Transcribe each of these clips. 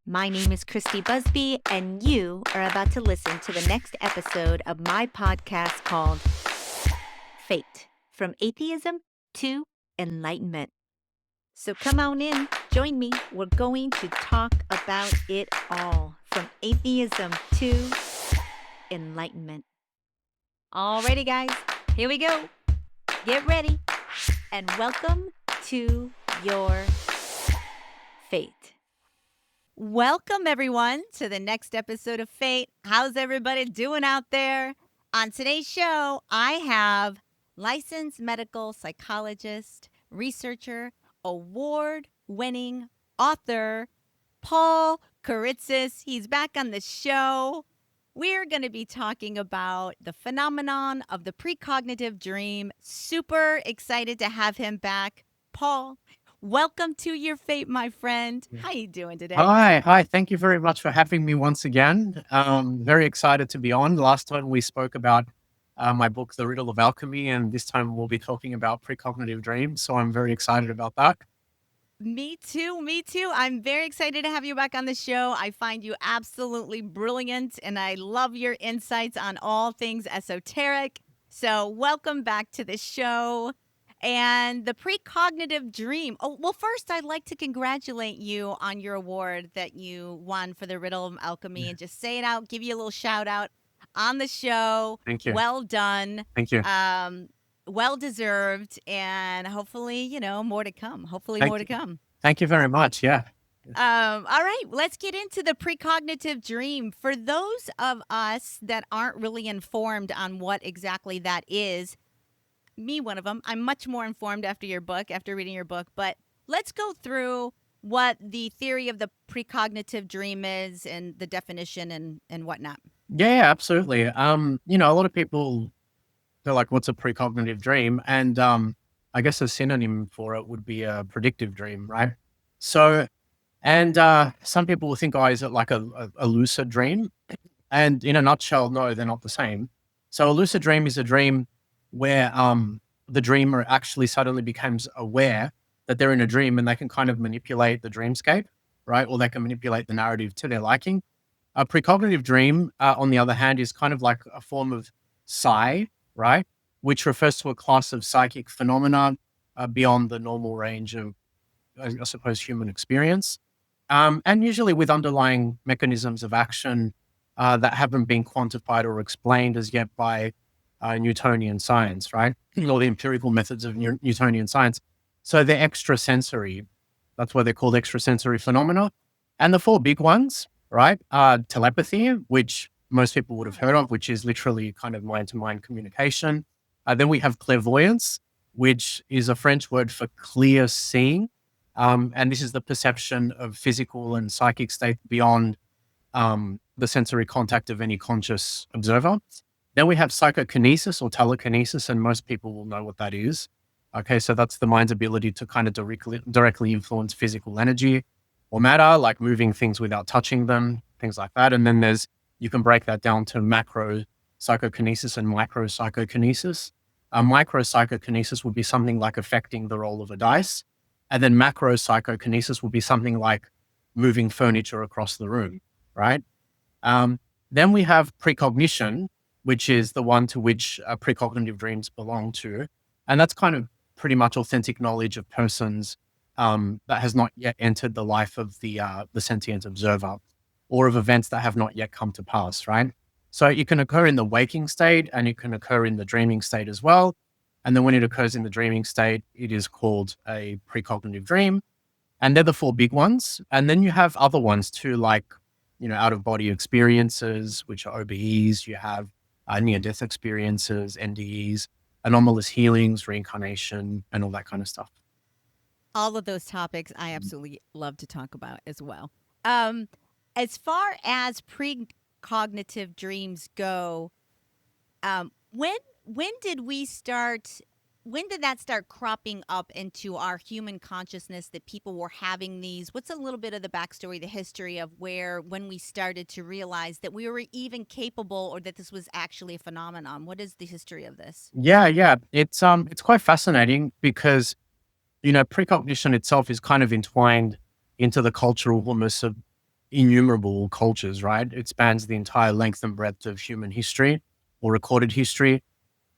My name is Christy Busby, and you are about to listen to the next episode of my podcast called Fate, From Atheism to Enlightenment. So come on in, join me. We're going to talk about it all, from atheism to enlightenment. Alrighty, guys, here we go. Get ready, and welcome to your fate. Welcome, everyone, to the next episode of Fate. How's everybody doing out there? On today's show, I have licensed medical psychologist, researcher, award-winning author, Paul Kiritsis. He's back on the show. We're going to be talking about the phenomenon of the precognitive dream. Super excited to have him back. Paul, welcome to your fate, my friend. How you doing today? Hi. Thank you very much for having me once again. Very excited to be on. Last time we spoke about my book, The Riddle of Alchemy, and this time we'll be talking about precognitive dreams. So I'm very excited about that. Me too. I'm very excited to have you back on the show. I find you absolutely brilliant, and I love your insights on all things esoteric. So welcome back to the show. And the precognitive dream. Oh, well, first, I'd like to congratulate you on your award that you won for the Riddle of Alchemy, and just say it out, give you a little shout out on the show. Thank you. Well done. Thank you. Well deserved, and hopefully, more to come. More to come. Thank you very much. Yeah. All right, let's get into the precognitive dream. For those of us that aren't really informed on what exactly that is, me one of them, I'm much more informed after reading your book, but let's go through what the theory of the precognitive dream is and the definition and whatnot. Yeah, absolutely. A lot of people, they're like, what's a precognitive dream? And I guess a synonym for it would be a predictive dream, right? So, and some people will think, oh, is it like a lucid dream? And in a nutshell, no, they're not the same. So a lucid dream is a dream where the dreamer actually suddenly becomes aware that they're in a dream, and they can kind of manipulate the dreamscape, right? Or they can manipulate the narrative to their liking. A precognitive dream, on the other hand, is kind of like a form of psi, right? Which refers to a class of psychic phenomena beyond the normal range of, I suppose, human experience. And usually with underlying mechanisms of action that haven't been quantified or explained as yet by Newtonian science, right? Or the empirical methods of Newtonian science. So they're extrasensory. That's why they're called extrasensory phenomena. And the four big ones, right, are telepathy, which most people would have heard of, which is literally kind of mind-to-mind communication. Then we have clairvoyance, which is a French word for clear seeing. And this is the perception of physical and psychic state beyond the sensory contact of any conscious observer. Then we have psychokinesis or telekinesis, and most people will know what that is. Okay, so that's the mind's ability to kind of directly influence physical energy or matter, like moving things without touching them, things like that. And then you can break that down to macro psychokinesis and micro psychokinesis. Micro psychokinesis would be something like affecting the roll of a dice. And then macro psychokinesis would be something like moving furniture across the room, right? Then we have precognition, which is the one to which precognitive dreams belong to. And that's kind of pretty much authentic knowledge of persons that has not yet entered the life of the sentient observer, or of events that have not yet come to pass, right? So it can occur in the waking state, and it can occur in the dreaming state as well. And then when it occurs in the dreaming state, it is called a precognitive dream. And they're the four big ones. And then you have other ones too, like, out-of-body experiences, which are OBEs. You have near-death experiences, NDEs, anomalous healings, reincarnation, and all that kind of stuff. All of those topics I absolutely love to talk about as well. As far as precognitive dreams go, when did that start cropping up into our human consciousness that people were having these? What's a little bit of the backstory, the history of when we started to realize that we were even capable, or that this was actually a phenomenon? What is the history of this? Yeah. It's quite fascinating because, precognition itself is kind of entwined into the cultural hummus of innumerable cultures, right? It spans the entire length and breadth of human history or recorded history.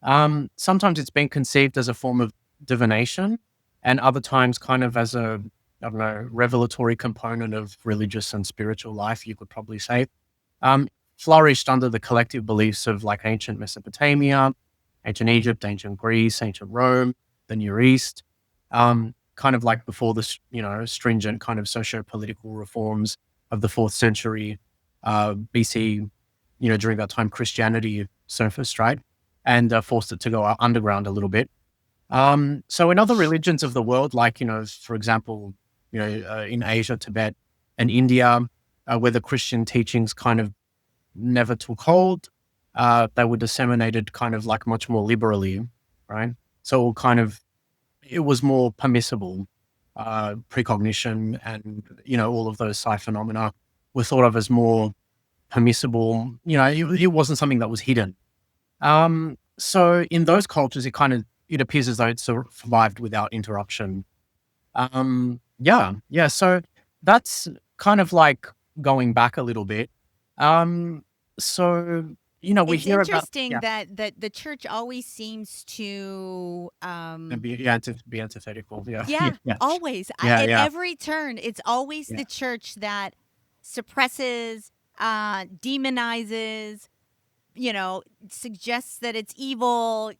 Sometimes it's been conceived as a form of divination, and other times kind of as a, I don't know, revelatory component of religious and spiritual life, you could probably say. Flourished under the collective beliefs of like ancient Mesopotamia, ancient Egypt, ancient Greece, ancient Rome, the Near East, kind of like before the, stringent kind of socio-political reforms of the fourth century BC, during that time, Christianity surfaced, right? And forced it to go underground a little bit. So in other religions of the world, like, for example, in Asia, Tibet, and India, where the Christian teachings kind of never took hold, they were disseminated kind of like much more liberally, right? So kind of, it was more permissible. Precognition and, all of those psi phenomena were thought of as more permissible. It wasn't something that was hidden. So in those cultures, it appears as though it survived without interruption. Yeah. So that's kind of like going back a little bit. Um, so we It's hear about, interesting that the church always seems to be antithetical. Yeah, yeah, yeah, always. yeah, At yeah, every turn, it's always yeah, the church that suppresses, demonizes, suggests that it's evil,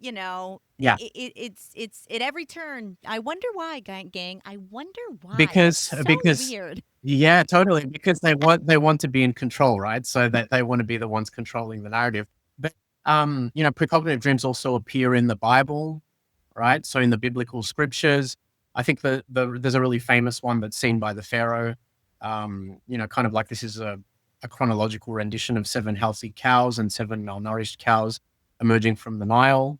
yeah. it's at every turn. I wonder why, gang. I wonder why. That's Because so because weird. yeah, totally. Because they want to be in control, right? So that they want to be the ones controlling the narrative. But precognitive dreams also appear in the Bible, right? So in the biblical scriptures, I think there's a really famous one that's seen by the Pharaoh. Kind of like this is a chronological rendition of seven healthy cows and seven malnourished cows emerging from the Nile.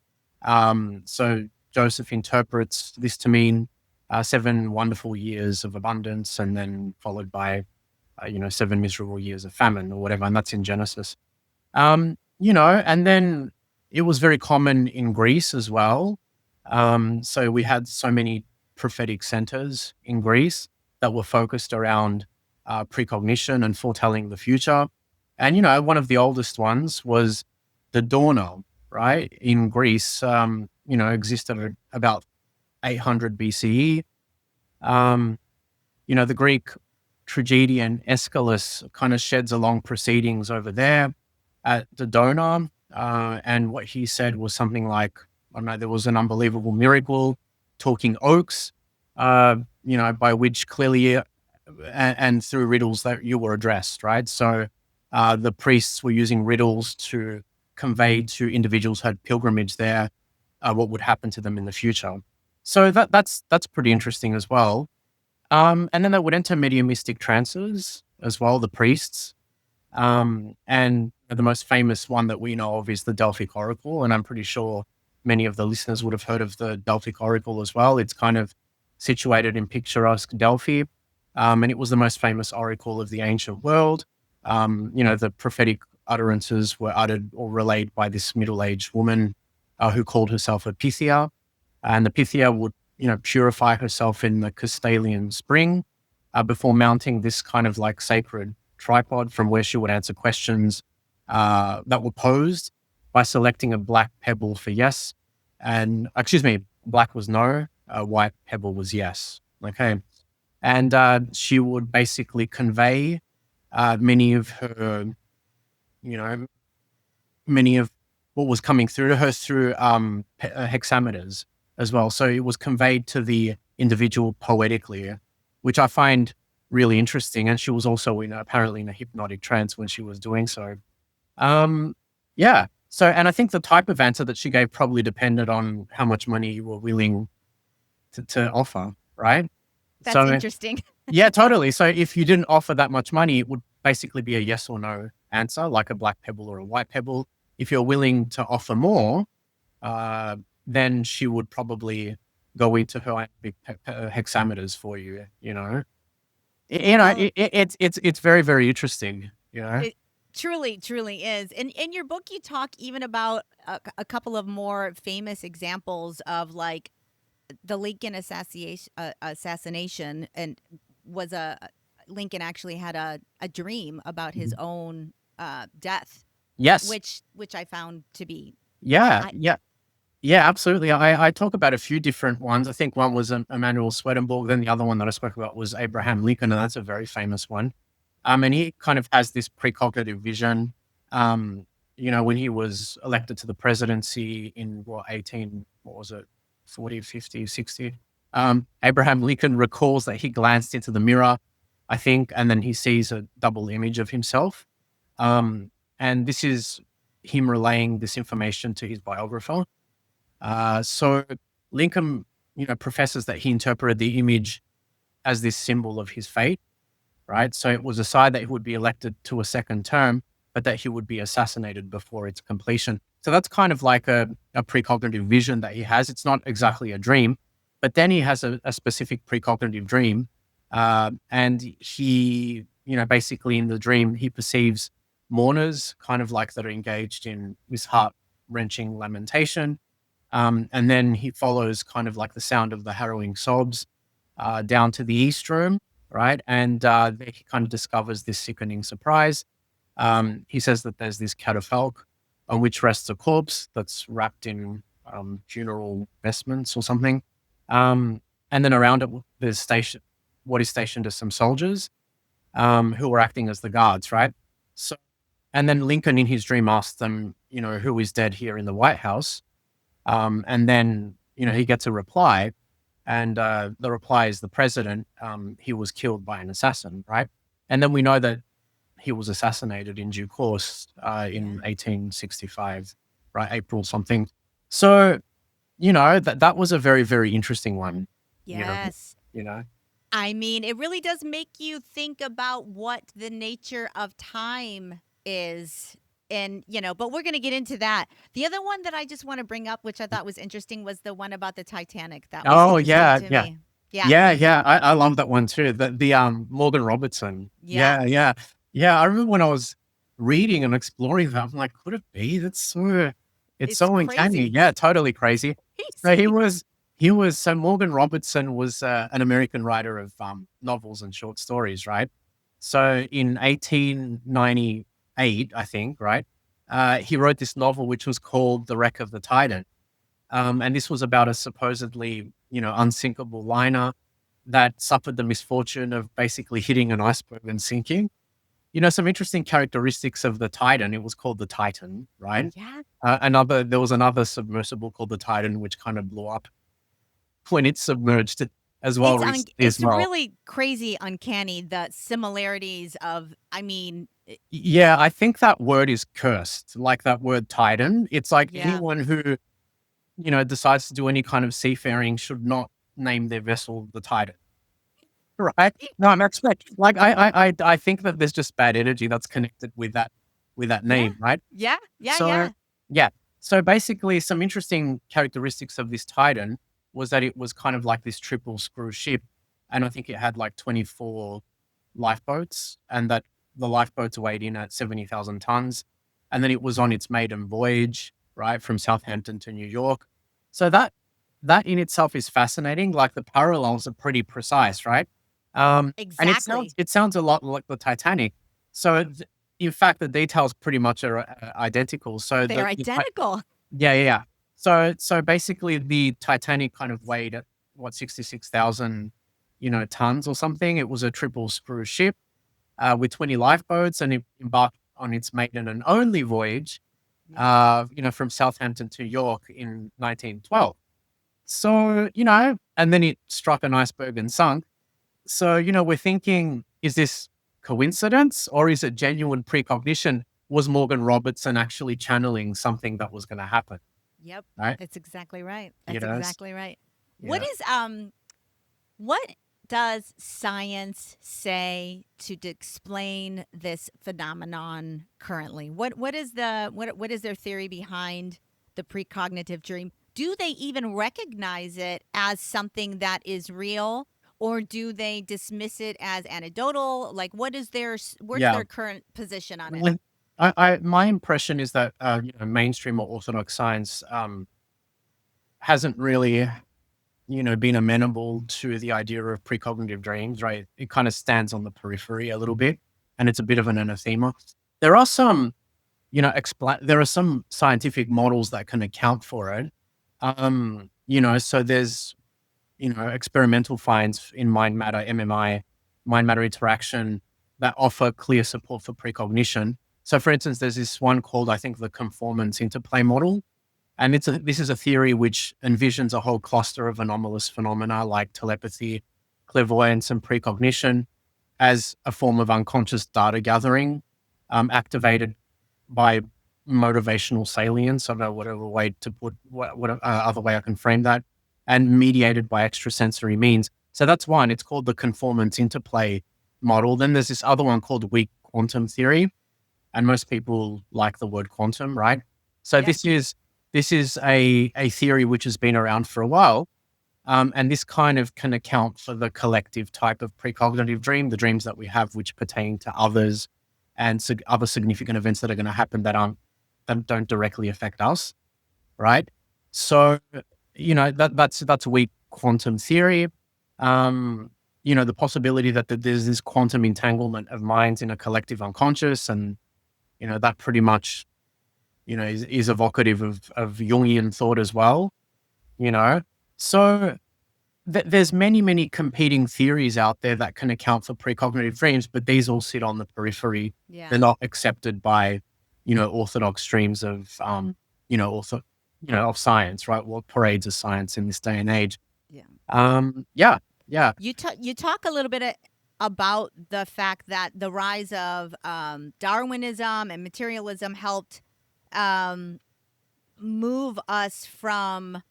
So Joseph interprets this to mean 7 wonderful years of abundance, and then followed by 7 miserable years of famine or whatever, and that's in Genesis. And then it was very common in Greece as well. So we had so many prophetic centers in Greece that were focused around precognition and foretelling the future. And, one of the oldest ones was the Dorna, right? In Greece, existed at about 800 BCE. Um, the Greek tragedian Aeschylus kind of sheds along proceedings over there at Dodona. And what he said was something like, I don't know, there was an unbelievable miracle, talking oaks, by which clearly, and through riddles that you were addressed, right? So the priests were using riddles to convey to individuals who had pilgrimage there what would happen to them in the future. So that's pretty interesting as well. And then they would enter mediumistic trances as well, the priests. And the most famous one that we know of is the Delphic Oracle. And I'm pretty sure many of the listeners would have heard of the Delphic Oracle as well. It's kind of situated in picturesque Delphi. And it was the most famous oracle of the ancient world. The prophetic utterances were uttered or relayed by this middle aged woman who called herself a Pythia. And the Pythia would, purify herself in the Castalian spring before mounting this kind of like sacred tripod from where she would answer questions that were posed by selecting a black pebble for yes. And excuse me, black was no, white pebble was yes. Okay. And she would basically convey many of her, you know, many of what was coming through to her through hexameters as well. So it was conveyed to the individual poetically, which I find really interesting. And she was also apparently in a hypnotic trance when she was doing so. Yeah. So, and I think the type of answer that she gave probably depended on how much money you were willing to offer, right? That's So, interesting. yeah, totally. So if you didn't offer that much money, it would basically be a yes or no answer, like a black pebble or a white pebble. If you're willing to offer more, uh, then she would probably go into her big hexameters for you. Well, It's very, very interesting. it truly is. And in your book, you talk even about a couple of more famous examples of the Lincoln assassination, and was a Lincoln actually had a dream about his own death, Yes. which I found to be Yeah. I Yeah. Yeah, absolutely. I talk about a few different ones. I think one was Emanuel Swedenborg. Then the other one that I spoke about was Abraham Lincoln, and that's a very famous one. And he kind of has this precognitive vision. Um, when he was elected to the presidency in what was it, 40, 50, 60? Abraham Lincoln recalls that he glanced into the mirror, I think, and then he sees a double image of himself. And this is him relaying this information to his biographer. So Lincoln, professes that he interpreted the image as this symbol of his fate, right? So it was a side that he would be elected to a second term, but that he would be assassinated before its completion. So that's kind of like a precognitive vision that he has. It's not exactly a dream, but then he has a specific precognitive dream. And he, basically in the dream, he perceives mourners kind of like that are engaged in this heart wrenching lamentation. And then he follows kind of like the sound of the harrowing sobs down to the East Room, right? And there he kind of discovers this sickening surprise. He says that there's this catafalque on which rests a corpse that's wrapped in funeral vestments or something. And then around it, there's what is stationed as some soldiers who are acting as the guards, right? So, and then Lincoln in his dream asks them, who is dead here in the White House? And then, he gets a reply, and the reply is the president. He was killed by an assassin, right? And then we know that he was assassinated in due course in 1865, right? April something. So, that was a very, very interesting one. yes. You know. I mean, it really does make you think about what the nature of time is. And, but we're going to get into that. The other one that I just want to bring up, which I thought was interesting, was the one about the Titanic. That was Oh interesting yeah, to yeah. me. Yeah. Yeah. I love that one too. The Morgan Robertson. Yeah. Yeah. I remember when I was reading and exploring that, I'm like, could it be? It's It's so uncanny. crazy. Yeah, totally crazy. So Crazy. so Morgan Robertson was an American writer of novels and short stories, right? So in 1898, I think, right? He wrote this novel which was called The Wreck of the Titan. And this was about a supposedly, unsinkable liner that suffered the misfortune of basically hitting an iceberg and sinking. Some interesting characteristics of the Titan. It was called the Titan, right? Yeah. There was another submersible called the Titan, which kind of blew up when it submerged as well recently as It's well. really crazy, uncanny, the similarities of, Yeah, I think that word is cursed, like that word Titan. It's like yeah. anyone who, decides to do any kind of seafaring should not name their vessel the Titan. Right? No, I'm actually like I think that there's just bad energy that's connected with that Yeah. name, right? Yeah. Yeah. So Yeah. yeah. So basically some interesting characteristics of this Titan was that it was kind of like this triple screw ship. And I think it had like 24 lifeboats, and that the lifeboats weighed in at 70,000 tons. And then it was on its maiden voyage, right, from Southampton to New York. So that in itself is fascinating. Like the parallels are pretty precise, right? And Exactly. it sounds a lot like the Titanic. So in fact, the details pretty much are identical. So They're identical. yeah. So basically, the Titanic kind of weighed at what 66,000, tons or something. It was a triple screw ship with 20 lifeboats, and it embarked on its maiden and only voyage, from Southampton to York in 1912. So and then it struck an iceberg and sunk. So, we're thinking, is this coincidence or is it genuine precognition? Was Morgan Robertson actually channeling something that was going to happen? Yep. Right. That's exactly right. You That's know, exactly right. yeah. What does science say to explain this phenomenon currently? What is their theory behind the precognitive dream? Do they even recognize it as something that is real, or do they dismiss it as anecdotal? Like, what's Yeah. their current position on it? Well, my impression is that, mainstream or orthodox science, hasn't really been amenable to the idea of precognitive dreams, right? It kind of stands on the periphery a little bit, and it's a bit of an anathema. There are some, there are some scientific models that can account for it. So there's, experimental finds in mind matter, MMI, mind matter interaction that offer clear support for precognition. So, for instance, there's this one called, I think, the conformance interplay model. And this is a theory which envisions a whole cluster of anomalous phenomena like telepathy, clairvoyance, and precognition as a form of unconscious data gathering, activated by motivational salience. I don't know whatever way to put what other way I can frame that, and mediated by extrasensory means. So that's one. It's called the conformance interplay model. Then there's this other one called weak quantum theory, and most people like the word quantum, right? So Yep. this is a theory which has been around for a while, and this kind of can account for the collective type of precognitive dream, the dreams that we have which pertain to others and other significant events that are going to happen that don't directly affect us, right? So, that's weak quantum theory. The possibility that there's this quantum entanglement of minds in a collective unconscious, and that pretty much is evocative of Jungian thought as well. So there's many competing theories out there that can account for precognitive dreams, but these all sit on the periphery. Yeah. They're not accepted by orthodox streams of of science, right? What parades of science in this day and age. Yeah. You talk a little bit about the fact that the rise of Darwinism and materialism helped move us from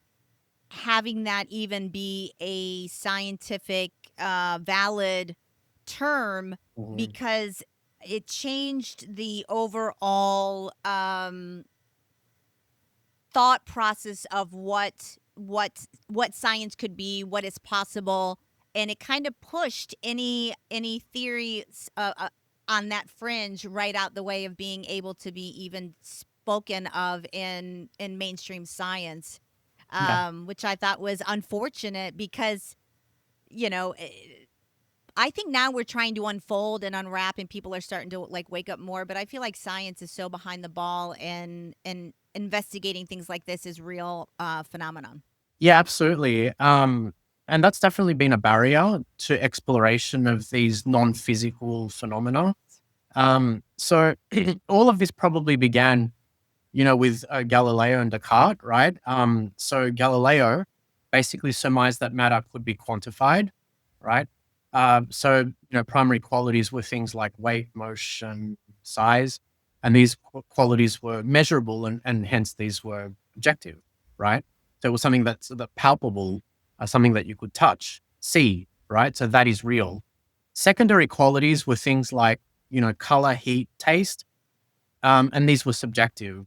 having that even be a scientific valid term, because it changed the overall thought process of what science could be, what is possible, and it kind of pushed any theories on that fringe right out the way of being able to be even spoken of in mainstream science, Yeah. which I thought was unfortunate because you know. I think now we're trying to unfold and unwrap, and people are starting to like wake up more. But I feel like science is so behind the ball, and investigating things like this is real phenomenon. Yeah, absolutely. And that's definitely been a barrier to exploration of these non-physical phenomena. So all of this probably began, with Galileo and Descartes, right? So Galileo basically surmised that matter could be quantified, right? So primary qualities were things like weight, motion, size, and these qualities were measurable, and hence these were objective, right? So it was something that's palpable, something that you could touch, see, right? So that is real. Secondary qualities were things like color, heat, taste, and these were subjective,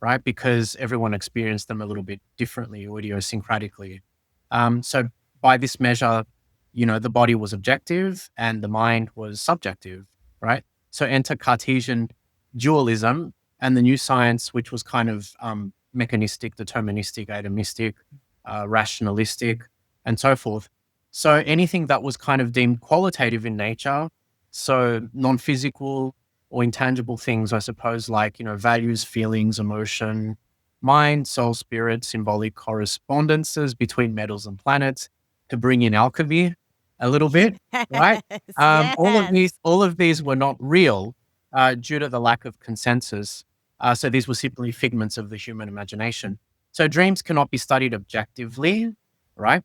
right? Because everyone experienced them a little bit differently, idiosyncratically. So by this measure, the body was objective and the mind was subjective, right? So enter Cartesian dualism and the new science, which was kind of mechanistic, deterministic, atomistic, rationalistic, and so forth. So anything that was kind of deemed qualitative in nature, so non-physical or intangible things, I suppose, like, values, feelings, emotion, mind, soul, spirit, symbolic correspondences between metals and planets, to bring in alchemy a little bit, right? Yes. All of these were not real due to the lack of consensus. So these were simply figments of the human imagination. So dreams cannot be studied objectively, right?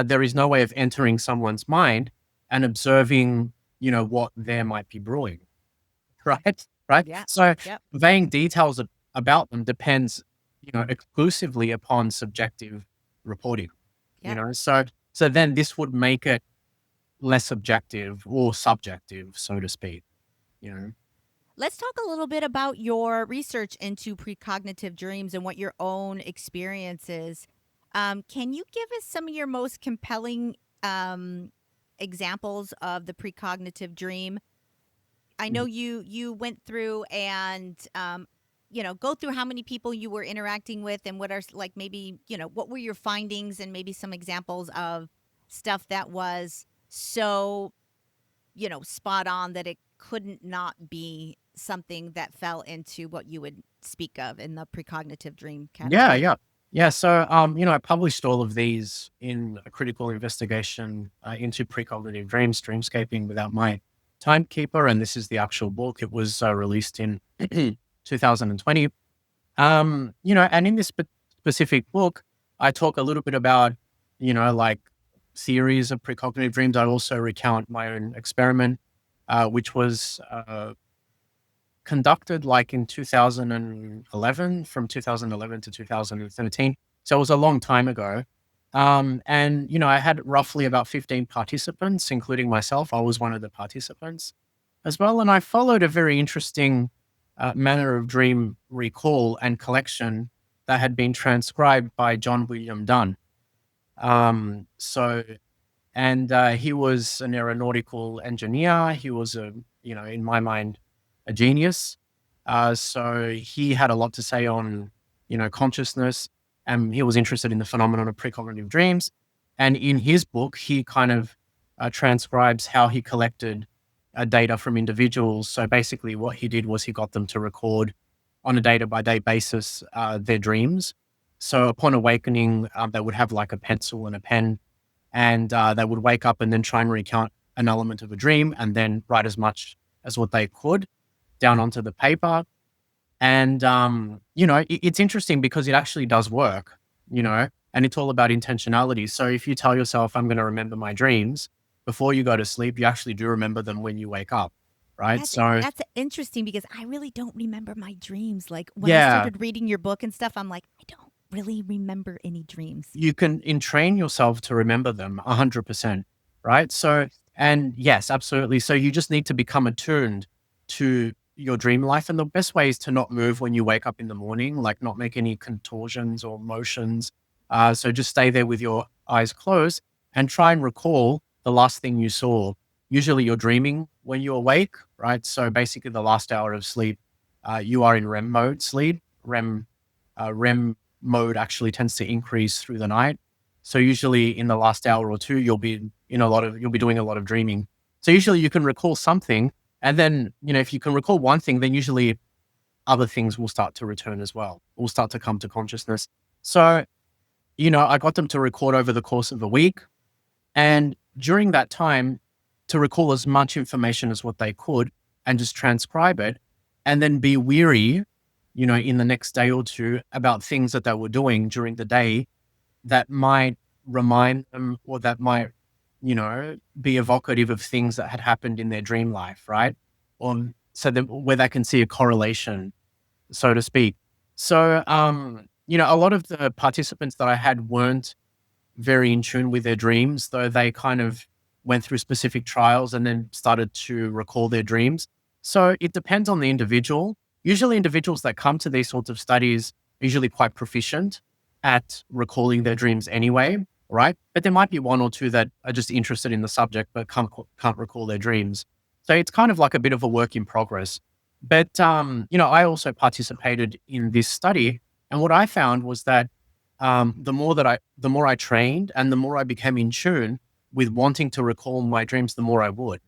There is no way of entering someone's mind and observing, what there might be brewing. Right? Right? Yeah. So Yep. conveying details about them depends, exclusively upon subjective reporting, Yep. So then this would make it less objective or subjective, so to speak, you know? Let's talk a little bit about your research into precognitive dreams and what your own experience is. Can you give us some of your most compelling examples of the precognitive dream? I know Mhm. you went through and go through how many people you were interacting with and what are like maybe, what were your findings and maybe some examples of stuff that was so, spot on that it couldn't not be something that fell into what you would speak of in the precognitive dream Yeah, category. yeah. Yeah, so, I published all of these in a critical investigation into precognitive dreams, Dreamscaping without my Timekeeper, and this is the actual book. It was released in 2020. And in this specific book, I talk a little bit about, like theories of precognitive dreams. I also recount my own experiment, which was conducted like in 2011, from 2011 to 2013. So it was a long time ago. And, I had roughly about 15 participants, including myself. I was one of the participants as well. And I followed a very interesting manner of dream recall and collection that had been transcribed by John William Dunn. So and he was an aeronautical engineer. He was in my mind, a genius. So he had a lot to say on, consciousness, and he was interested in the phenomenon of precognitive dreams. And in his book, he kind of transcribes how he collected data from individuals. So basically, what he did was he got them to record on a day-by-day basis their dreams. So upon awakening, they would have like a pencil and a pen, and they would wake up and then try and recount an element of a dream and then write as much as what they could down onto the paper. And, it's interesting because it actually does work, and it's all about intentionality. So if you tell yourself, I'm going to remember my dreams before you go to sleep, you actually do remember them when you wake up. Right. That's So, that's interesting because I really don't remember my dreams. Like when I yeah, started reading your book and stuff, I'm like, I don't really remember any dreams. you can entrain yourself to remember them 100%. Right. So, and yes, absolutely. So you just need to become attuned to your dream life. And the best way is to not move when you wake up in the morning, like not make any contortions or motions. So just stay there with your eyes closed and try and recall the last thing you saw. Usually you're dreaming when you awake, right? So basically the last hour of sleep, you are in REM mode sleep. REM mode actually tends to increase through the night. So usually in the last hour or two, you'll be doing a lot of dreaming. So usually you can recall something, and then, if you can recall one thing, then usually other things will start to return as well, will start to come to consciousness. So, I got them to record over the course of a week. And during that time, to recall as much information as what they could and just transcribe it, and then be weary, in the next day or two about things that they were doing during the day that might remind them, or that might, be evocative of things that had happened in their dream life, right? Or so that where they can see a correlation, so to speak. So, a lot of the participants that I had weren't very in tune with their dreams, though they kind of went through specific trials and then started to recall their dreams. So it depends on the individual. Usually, individuals that come to these sorts of studies are usually quite proficient at recalling their dreams anyway, right? But there might be one or two that are just interested in the subject but can't recall their dreams. So it's kind of like a bit of a work in progress. But I also participated in this study, and what I found was that the more I trained and the more I became in tune with wanting to recall my dreams, the more I would,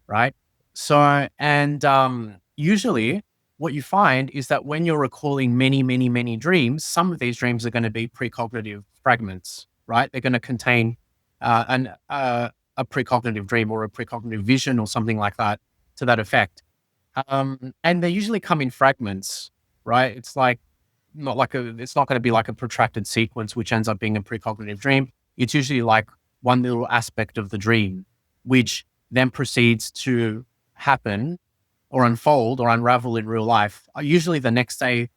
right? So, and usually what you find is that when you're recalling many, many, many dreams, some of these dreams are going to be precognitive fragments, right? They're going to contain a precognitive dream or a precognitive vision or something like that, to that effect. And they usually come in fragments, right? It's not going to be like a protracted sequence, which ends up being a precognitive dream. It's usually like one little aspect of the dream, which then proceeds to happen or unfold or unravel in real life, usually the next day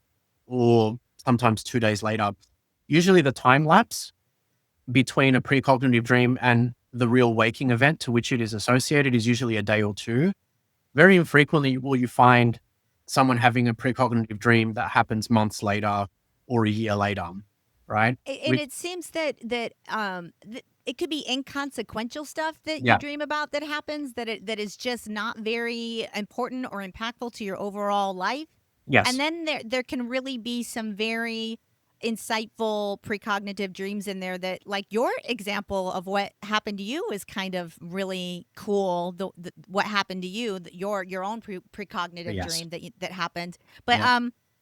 or sometimes 2 days later. Usually the time lapse between a precognitive dream and the real waking event to which it is associated is usually a day or two. Very infrequently will you find someone having a precognitive dream that happens months later or a year later, right? And it seems that it could be inconsequential stuff that you Yeah, dream about that happens that is just not very important or impactful to your overall life. Yes. And then there can really be some very insightful precognitive dreams in there that, like your example of what happened to you, is kind of really cool. What happened to you, your own precognitive Yes. dream that happened. But Yeah.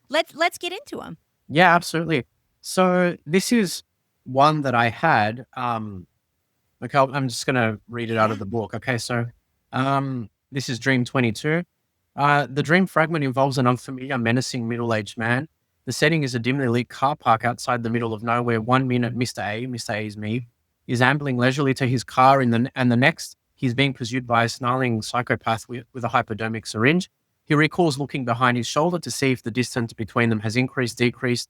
let's get into them. Yeah, absolutely. So this is one that I had. Okay, I'm just gonna read it out of Yeah. the book. Okay, so this is Dream 22. The dream fragment involves an unfamiliar, menacing middle-aged man. The setting is a dimly lit car park outside the middle of nowhere. 1 minute, Mr. A is me, is ambling leisurely to his car, and the next, he's being pursued by a snarling psychopath with a hypodermic syringe. He recalls looking behind his shoulder to see if the distance between them has increased, decreased,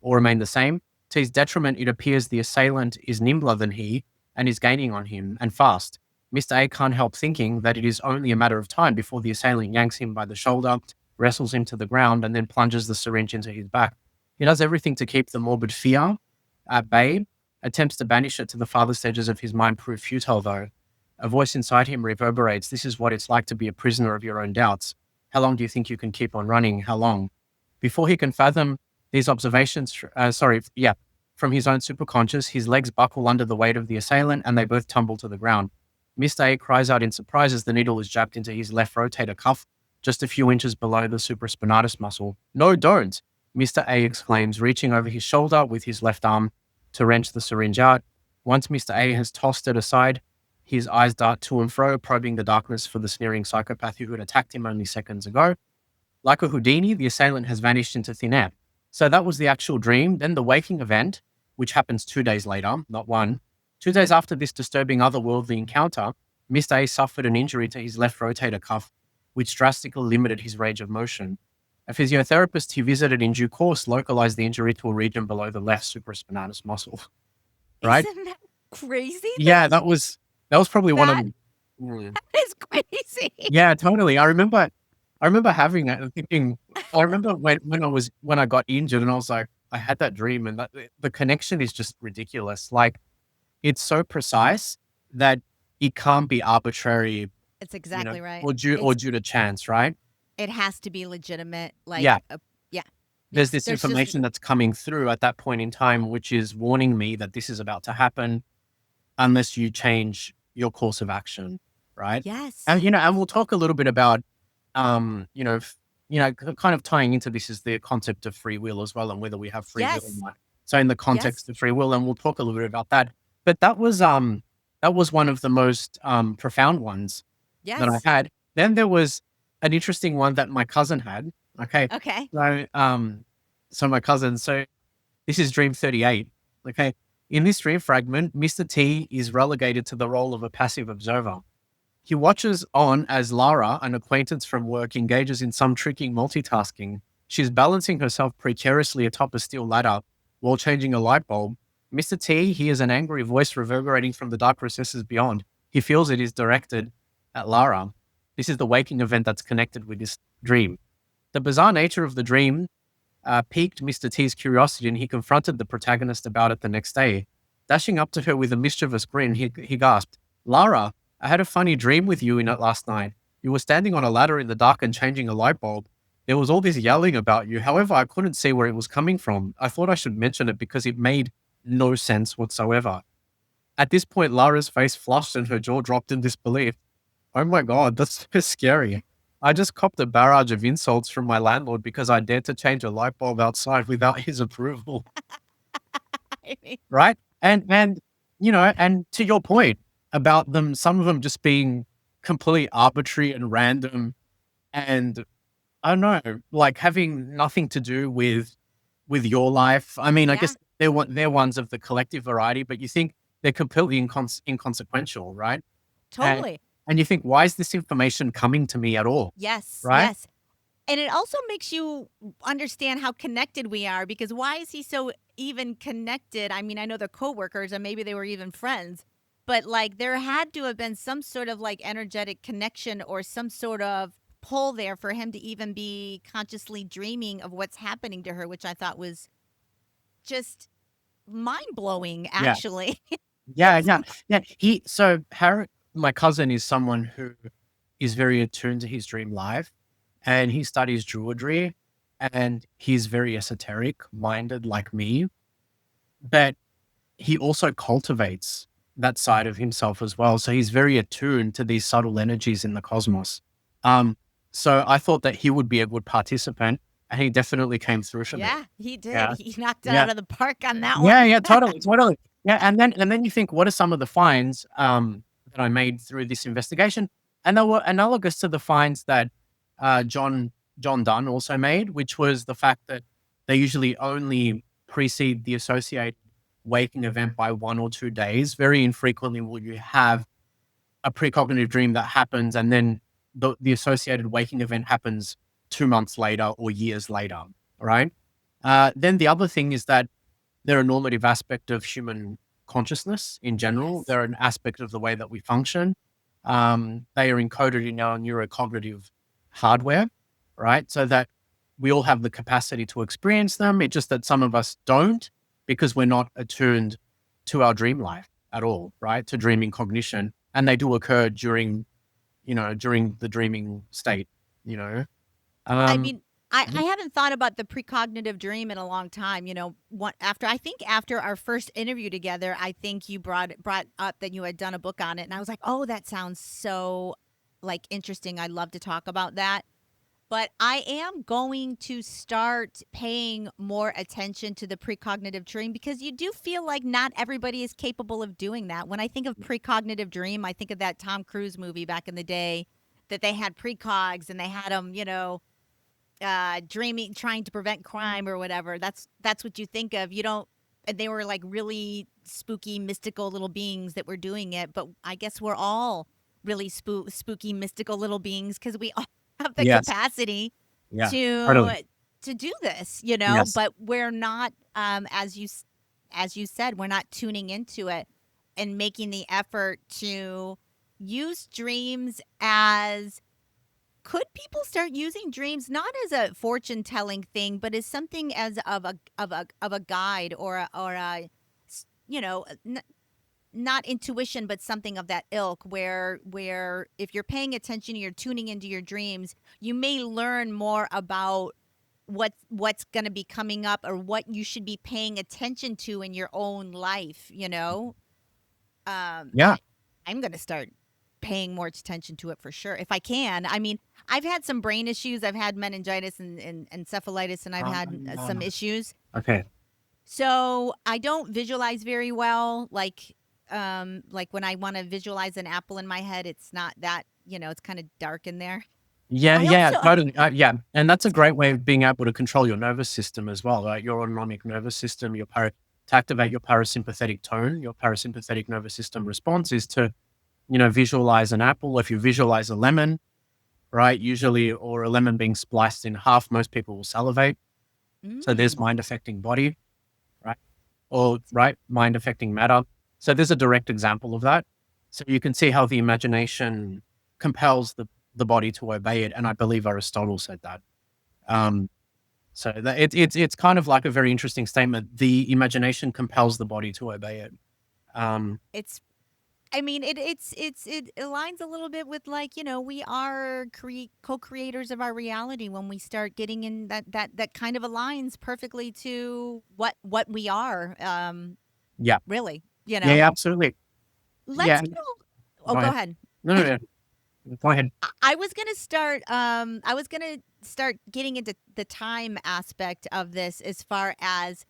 or remained the same. To his detriment, it appears the assailant is nimbler than he and is gaining on him, and fast. Mr. A can't help thinking that it is only a matter of time before the assailant yanks him by the shoulder, wrestles him to the ground, and then plunges the syringe into his back. He does everything to keep the morbid fear at bay, attempts to banish it to the farthest edges of his mind, prove futile though. A voice inside him reverberates, "This is what it's like to be a prisoner of your own doubts. How long do you think you can keep on running? How long?" Before he can fathom these observations, from his own superconscious, his legs buckle under the weight of the assailant and they both tumble to the ground. Mr. A cries out in surprise as the needle is jabbed into his left rotator cuff, just a few inches below the supraspinatus muscle. "No, don't!" Mr. A exclaims, reaching over his shoulder with his left arm to wrench the syringe out. Once Mr. A has tossed it aside, his eyes dart to and fro, probing the darkness for the sneering psychopath who had attacked him only seconds ago. Like a Houdini, the assailant has vanished into thin air. So that was the actual dream. Then the waking event, which happens 2 days later, not one. 2 days after this disturbing otherworldly encounter, Mr. A suffered an injury to his left rotator cuff, which drastically limited his range of motion. A physiotherapist he visited in due course localized the injury to a region below the left supraspinatus muscle. Right? Isn't that crazy? Yeah, that was probably one of That the. Mm. is crazy. Yeah, totally. I remember having that and thinking, I remember when I got injured and I was like, I had that dream and that the connection is just ridiculous. Like it's so precise that it can't be arbitrary, It's exactly right. or due to chance, right? It has to be legitimate. Yeah. Yeah. There's Yes. this There's just information that's coming through at that point in time, which is warning me that this is about to happen unless you change your course of action, right? yes. And we'll talk a little bit about kind of tying into this is the concept of free will as well, and whether we have free will or Yes. not. So in the Yes. context of free will, and we'll talk a little bit about that. But that was one of the most profound ones that I Yes. had. Then there was an interesting one that my cousin had. Okay. Okay. So my cousin, so this is Dream 38. Okay. In this dream fragment, Mr. T is relegated to the role of a passive observer. He watches on as Lara, an acquaintance from work, engages in some tricky multitasking. She's balancing herself precariously atop a steel ladder while changing a light bulb. Mr. T hears an angry voice reverberating from the dark recesses beyond. He feels it is directed at Lara. This is the waking event that's connected with this dream. The bizarre nature of the dream piqued Mr. T's curiosity, and he confronted the protagonist about it the next day. Dashing up to her with a mischievous grin, he gasped, "Lara, I had a funny dream with you in it last night. You were standing on a ladder in the dark and changing a light bulb. There was all this yelling about you. However, I couldn't see where it was coming from. I thought I should mention it because it made no sense whatsoever." At this point, Lara's face flushed and her jaw dropped in disbelief. "Oh my God, that's so scary. I just copped a barrage of insults from my landlord because I dared to change a light bulb outside without his approval." I mean, Right? And to your point about them, some of them just being completely arbitrary and random, and I don't know, like having nothing to do with your life. I mean, I yeah. guess they're ones of the collective variety, but you think they're completely inconsequential, right? And Totally. and you think, why is this information coming to me at all? Yes. Right? Yes. And it also makes you understand how connected we are, because why is he so even connected? I mean, I know they're coworkers and maybe they were even friends, but like there had to have been some sort of like energetic connection or some sort of pull there for him to even be consciously dreaming of what's happening to her, which I thought was just mind blowing, Yeah. actually. Yeah, yeah, yeah. So Harry, my cousin, is someone who is very attuned to his dream life, and he studies Druidry. and he's very esoteric minded like me, but he also cultivates that side of himself as well. So he's very attuned to these subtle energies in the cosmos. Um, so I thought that he would be a good participant, and he definitely came through for me. Yeah, he did. Yeah. He knocked it Yeah. out of the park on that Yeah, one. yeah, totally, totally. Yeah, and then you think, what are some of the finds that I made through this investigation? And they were analogous to the finds that John Donne also made, which was the fact that they usually only precede the associated waking event by 1 or 2 days. Very infrequently will you have a precognitive dream that happens, and then the associated waking event happens 2 months later or years later, right? Then the other thing is that they're a normative aspect of human consciousness in general. Yes. They're an aspect of the way that we function. They are encoded in our neurocognitive hardware, right? So that we all have the capacity to experience them. It's just that some of us don't, because we're not attuned to our dream life at all, right? To dreaming cognition. And they do occur during the dreaming state, you know. I Um, mean, I haven't thought about the precognitive dream in a long time. After our first interview together, I think you brought up that you had done a book on it, and I was like, oh, that sounds so like interesting. I'd love to talk about that. But I am going to start paying more attention to the precognitive dream, because you do feel like not everybody is capable of doing that. When I think of precognitive dream, I think of that Tom Cruise movie back in the day that they had precogs and they had them, dreaming, trying to prevent crime or whatever. That's what you think of. You don't, and they were like really spooky, mystical little beings that were doing it. But I guess we're all really spooky, mystical little beings, because we all have the yes. capacity Yeah. to Totally. to do this, you know. Yes. But we're not, as you said, we're not tuning into it and making the effort to use dreams as, could people start using dreams not as a fortune telling thing, but as something as of a guide, or a you know not intuition, but something of that ilk, where if you're paying attention, you're tuning into your dreams, you may learn more about what's going to be coming up, or what you should be paying attention to in your own life, you know. Yeah. I'm going to start paying more attention to it for sure if I can. I mean, I've had some brain issues. I've had meningitis and encephalitis, and I've had some issues. Okay. So I don't visualize very well. Like when I want to visualize an apple in my head, it's not that, it's kind of dark in there. Yeah, I yeah, also, totally. Yeah, and that's a great way of being able to control your nervous system as well, right? Your autonomic nervous system, to activate your parasympathetic tone, your parasympathetic nervous system response is to, visualize an apple. If you visualize a lemon, right, usually, or a lemon being spliced in half, most people will salivate. So there's mm, mind affecting body, right? Or, right, mind affecting matter. So there's a direct example of that. So you can see how the imagination compels the body to obey it. And I believe Aristotle said that. Um, so that it's kind of like a very interesting statement. The imagination compels the body to obey it. Um, it's I mean, it aligns a little bit with, like, we are co-creators of our reality when we start getting in that kind of aligns perfectly to what we are. yeah, Really, yeah, yeah, absolutely. Let's Yeah. get a, oh, Go go ahead. ahead. No, no, no. Go ahead. I was gonna start getting into the time aspect of this, as far as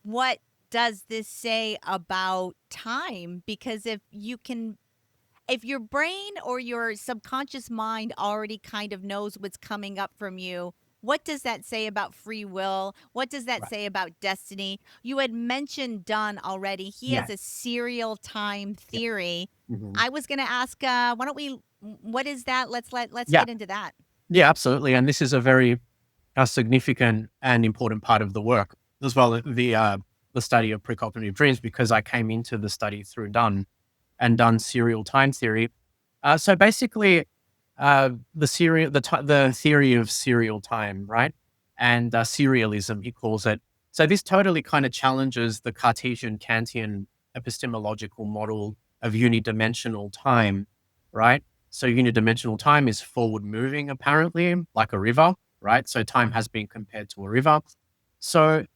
what does this say about time, because if your brain or your subconscious mind already kind of knows what's coming up from you, what does that say about free will? What does that Right. say about destiny? You had mentioned Dunn already. He has Yeah. a serial time Yeah. theory. Mhm. I was going to ask, why don't we? What is that? Let's Yeah. get into that. Yeah, absolutely. And this is a very significant and important part of the work as well, the study of precognitive dreams, because I came into the study through Dunn and Dunn's serial time theory. So basically, the theory of serial time, right? And serialism, he calls it. So this totally kind of challenges the Cartesian Kantian epistemological model of unidimensional time, right? So unidimensional time is forward moving, apparently, like a river. right? So time has been compared to a river. So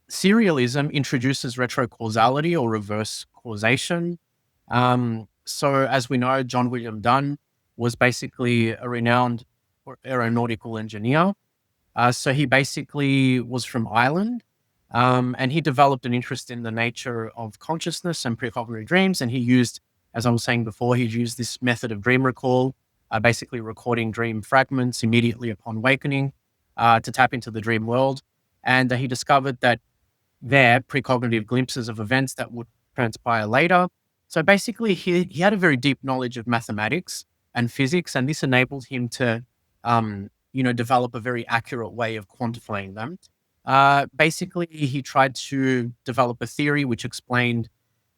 serialism introduces retrocausality or reverse causation. So as we know, John William Dunn was basically a renowned aeronautical engineer. So he basically was from Ireland, and he developed an interest in the nature of consciousness and precognitive dreams. And he used, as I was saying before, he used this method of dream recall, basically recording dream fragments immediately upon awakening to tap into the dream world. And he discovered that there precognitive glimpses of events that would transpire later. So basically, he had a very deep knowledge of mathematics and physics, and this enabled him to, develop a very accurate way of quantifying them. Basically, he tried to develop a theory which explained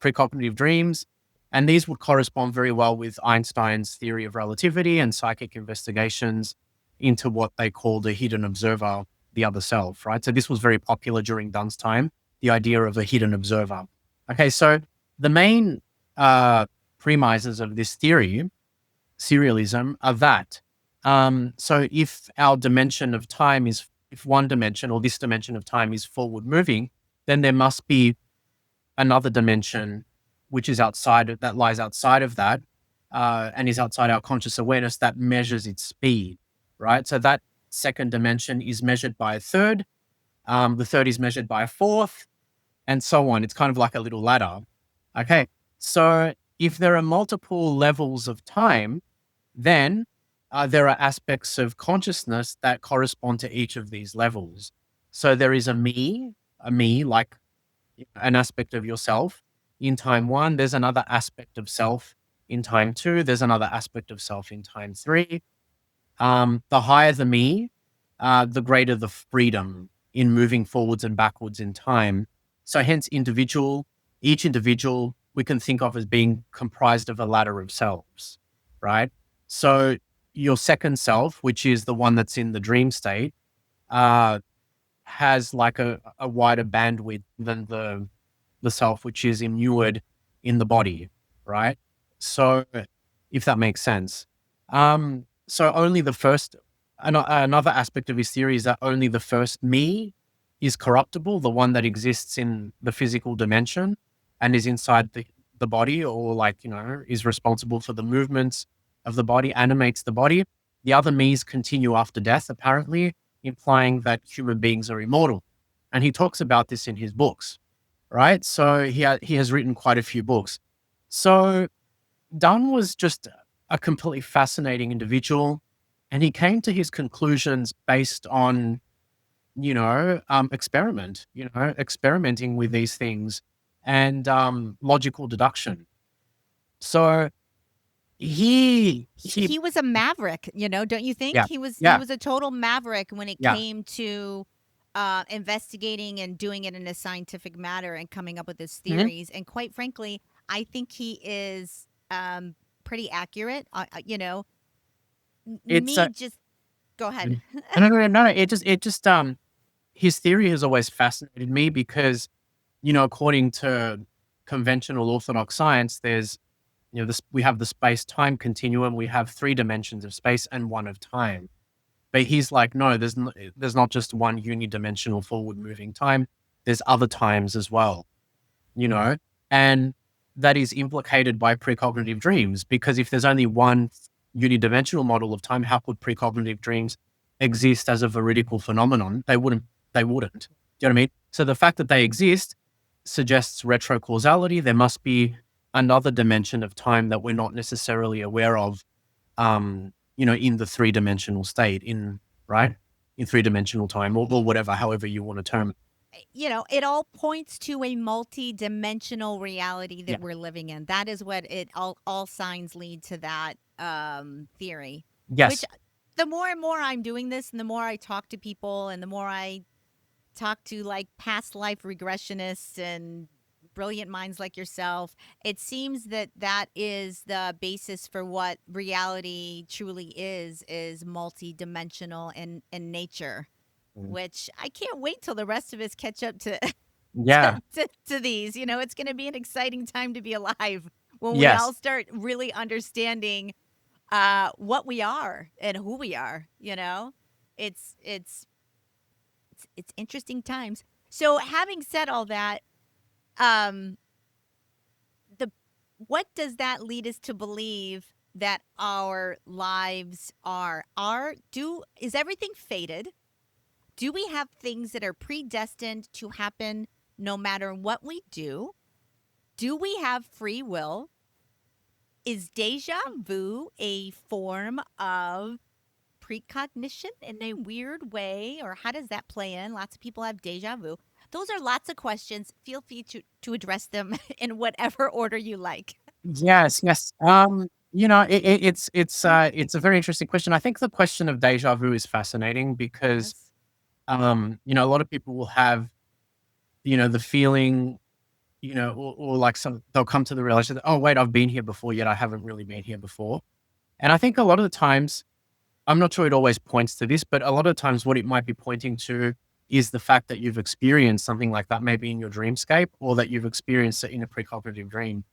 precognitive dreams, and these would correspond very well with Einstein's theory of relativity and psychic investigations into what they called a hidden observer, the other self, right? So this was very popular during Dunn's time, the idea of a hidden observer. Okay, so the main premises of this theory, serialism, are that so if our dimension of time is, if one dimension or this dimension of time is forward moving, then there must be another dimension which is outside of, that lies outside of that and is outside our conscious awareness that measures its speed, right? So that second dimension is measured by a third. The third is measured by a fourth, and so on. It's kind of like a little ladder. Okay. So if there are multiple levels of time, then there are aspects of consciousness that correspond to each of these levels. So there is a me, like an aspect of yourself in time one. There's another aspect of self in time two. There's another aspect of self in time three. The higher the me, the greater the freedom in moving forwards and backwards in time. So hence each individual we can think of as being comprised of a ladder of selves, right? So your second self, which is the one that's in the dream state, has like a wider bandwidth than the self which is immured in the body, right? So if that makes sense. So only the first, another aspect of his theory is that only the first me is corruptible, the one that exists in the physical dimension and is inside the body, or like, is responsible for the movements of the body, animates the body. The other me's continue after death, apparently, implying that human beings are immortal. And he talks about this in his books, right? So he has written quite a few books. So Dunn was just a completely fascinating individual, and he came to his conclusions based on, experimenting with these things and logical deduction. So He was a maverick, don't you think? yeah, He yeah, was a total maverick when it yeah, came to investigating and doing it in a scientific manner and coming up with his mhm. theories. And quite frankly, I think he is pretty accurate. It's Me just go ahead. no. It just his theory has always fascinated me because, according to conventional orthodox science, there's, this, we have the space time continuum. We have three dimensions of space and one of time. But he's like, no, there's not just one unidimensional forward moving time. There's other times as well, you know, and that is implicated by precognitive dreams, because if there's only one unidimensional model of time, how could precognitive dreams exist as a veridical phenomenon? They wouldn't. Do you know what I mean? So the fact that they exist suggests retrocausality. There must be another dimension of time that we're not necessarily aware of, in the three-dimensional state, right? In three-dimensional time, or whatever, however you want to term it. It all points to a multi-dimensional reality Yeah. that we're living in. That is what it all signs lead to that theory. Which Yes. the more and more I'm doing this and the more I talk to people and the more I talk to like past life regressionists and brilliant minds like yourself, it seems that that is the basis for what reality truly is multi-dimensional in nature, Mm. which I can't wait till the rest of us catch up to Yeah. to these. It's going to be an exciting time to be alive when we all Yes. start really understanding what we are and who we are. it's it's it's interesting times. So having said all that, um the what does that lead us to believe that our lives are do is everything fated? Do we have things that are predestined to happen no matter what we do? Do we have free will? Is deja vu a form of precognition in a weird way, or how does that play in? Lots of people have deja vu. Those are lots of questions. Feel free to address them in whatever order you like. Yes, yes. It's a very interesting question. I think the question of deja vu is fascinating because Yes. a lot of people will have, the feeling, or like they'll come to the realization that, oh wait, I've been here before, yet I haven't really been here before. And I think a lot of the times, I'm not sure it always points to this, but a lot of times what it might be pointing to is the fact that you've experienced something like that, maybe in your dreamscape, or that you've experienced it in a precognitive dream.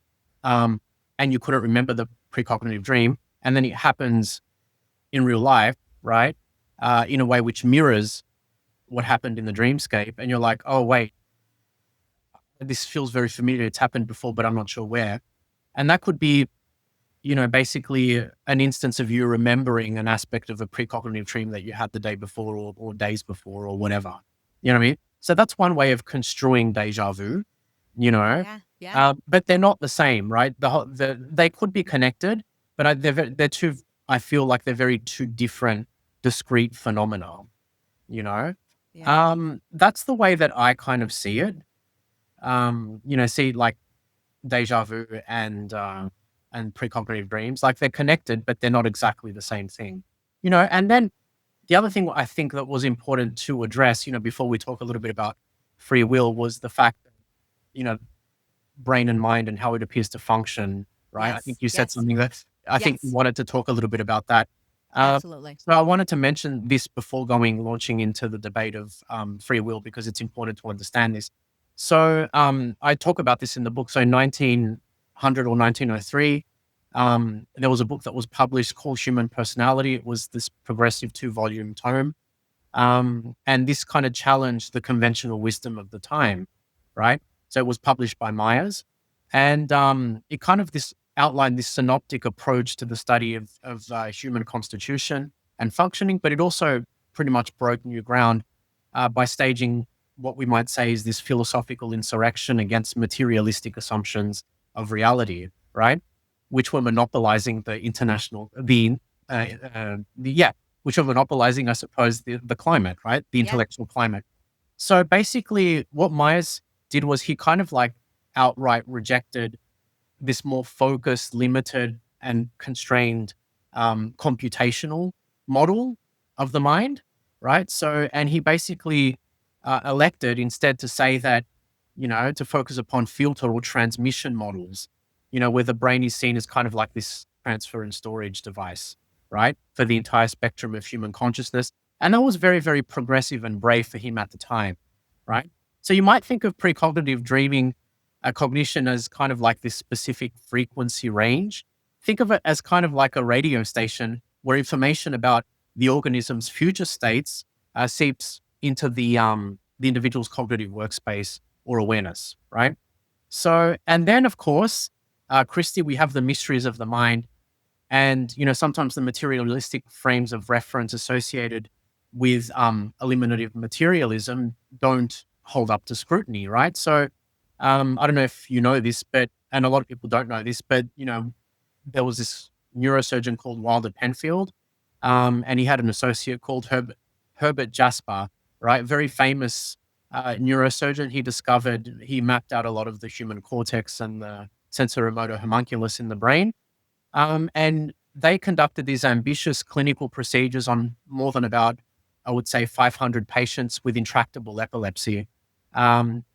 Um, and you couldn't remember the precognitive dream. And then it happens in real life, right? In a way which mirrors what happened in the dreamscape. And you're like, oh, wait, this feels very familiar. It's happened before, but I'm not sure where. And that could be, basically an instance of you remembering an aspect of a precognitive dream that you had the day before or days before or whatever. You know what I mean? So that's one way of construing deja vu, you know, Yeah. Yeah. but they're not the same, right? They could be connected, but they're two, I feel like they're very two different, discrete phenomena, you know? Yeah. That's the way that I kind of see it. See like deja vu and precognitive dreams, like they're connected, but they're not exactly the same thing, And then the other thing I think that was important to address, before we talk a little bit about free will, was the fact that, you know, brain and mind and how it appears to function, right? I think Yes. you said Yes. something that I think you Yes. wanted to talk a little bit about that. Uh, Absolutely. so I wanted to mention this before launching into the debate of free will, because it's important to understand this. So I talk about this in the book. So 1900 or 1903, there was a book that was published called Human Personality. It was this progressive 2-volume tome. And this kind of challenged the conventional wisdom of the time, right? So it was published by Myers, and it kind of this outlined this synoptic approach to the study of human constitution and functioning, but it also pretty much broke new ground by staging what we might say is this philosophical insurrection against materialistic assumptions of reality, right? Which were monopolizing which are monopolizing, I suppose, the climate, right? The Yeah. intellectual climate. So basically, what Myers did was he kind of like outright rejected this more focused, limited, and constrained computational model of the mind, right? So, and he basically elected instead to say that, to focus upon filter or transmission models, where the brain is seen as kind of like this transfer and storage device, right? For the entire spectrum of human consciousness. And that was very, very progressive and brave for him at the time, right? So you might think of precognitive dreaming cognition as kind of like this specific frequency range. Think of it as kind of like a radio station where information about the organism's future states seeps into the individual's cognitive workspace or awareness, right? So, and then of course, Christy, we have the mysteries of the mind, and sometimes the materialistic frames of reference associated with eliminative materialism don't hold up to scrutiny, right? So I don't know if you know this, and a lot of people don't know this, but there was this neurosurgeon called Wilder Penfield, and he had an associate called Herbert Jasper, right? Very famous neurosurgeon. He mapped out a lot of the human cortex and the sensorimotor homunculus in the brain. And they conducted these ambitious clinical procedures on more than about, I would say, 500 patients with intractable epilepsy.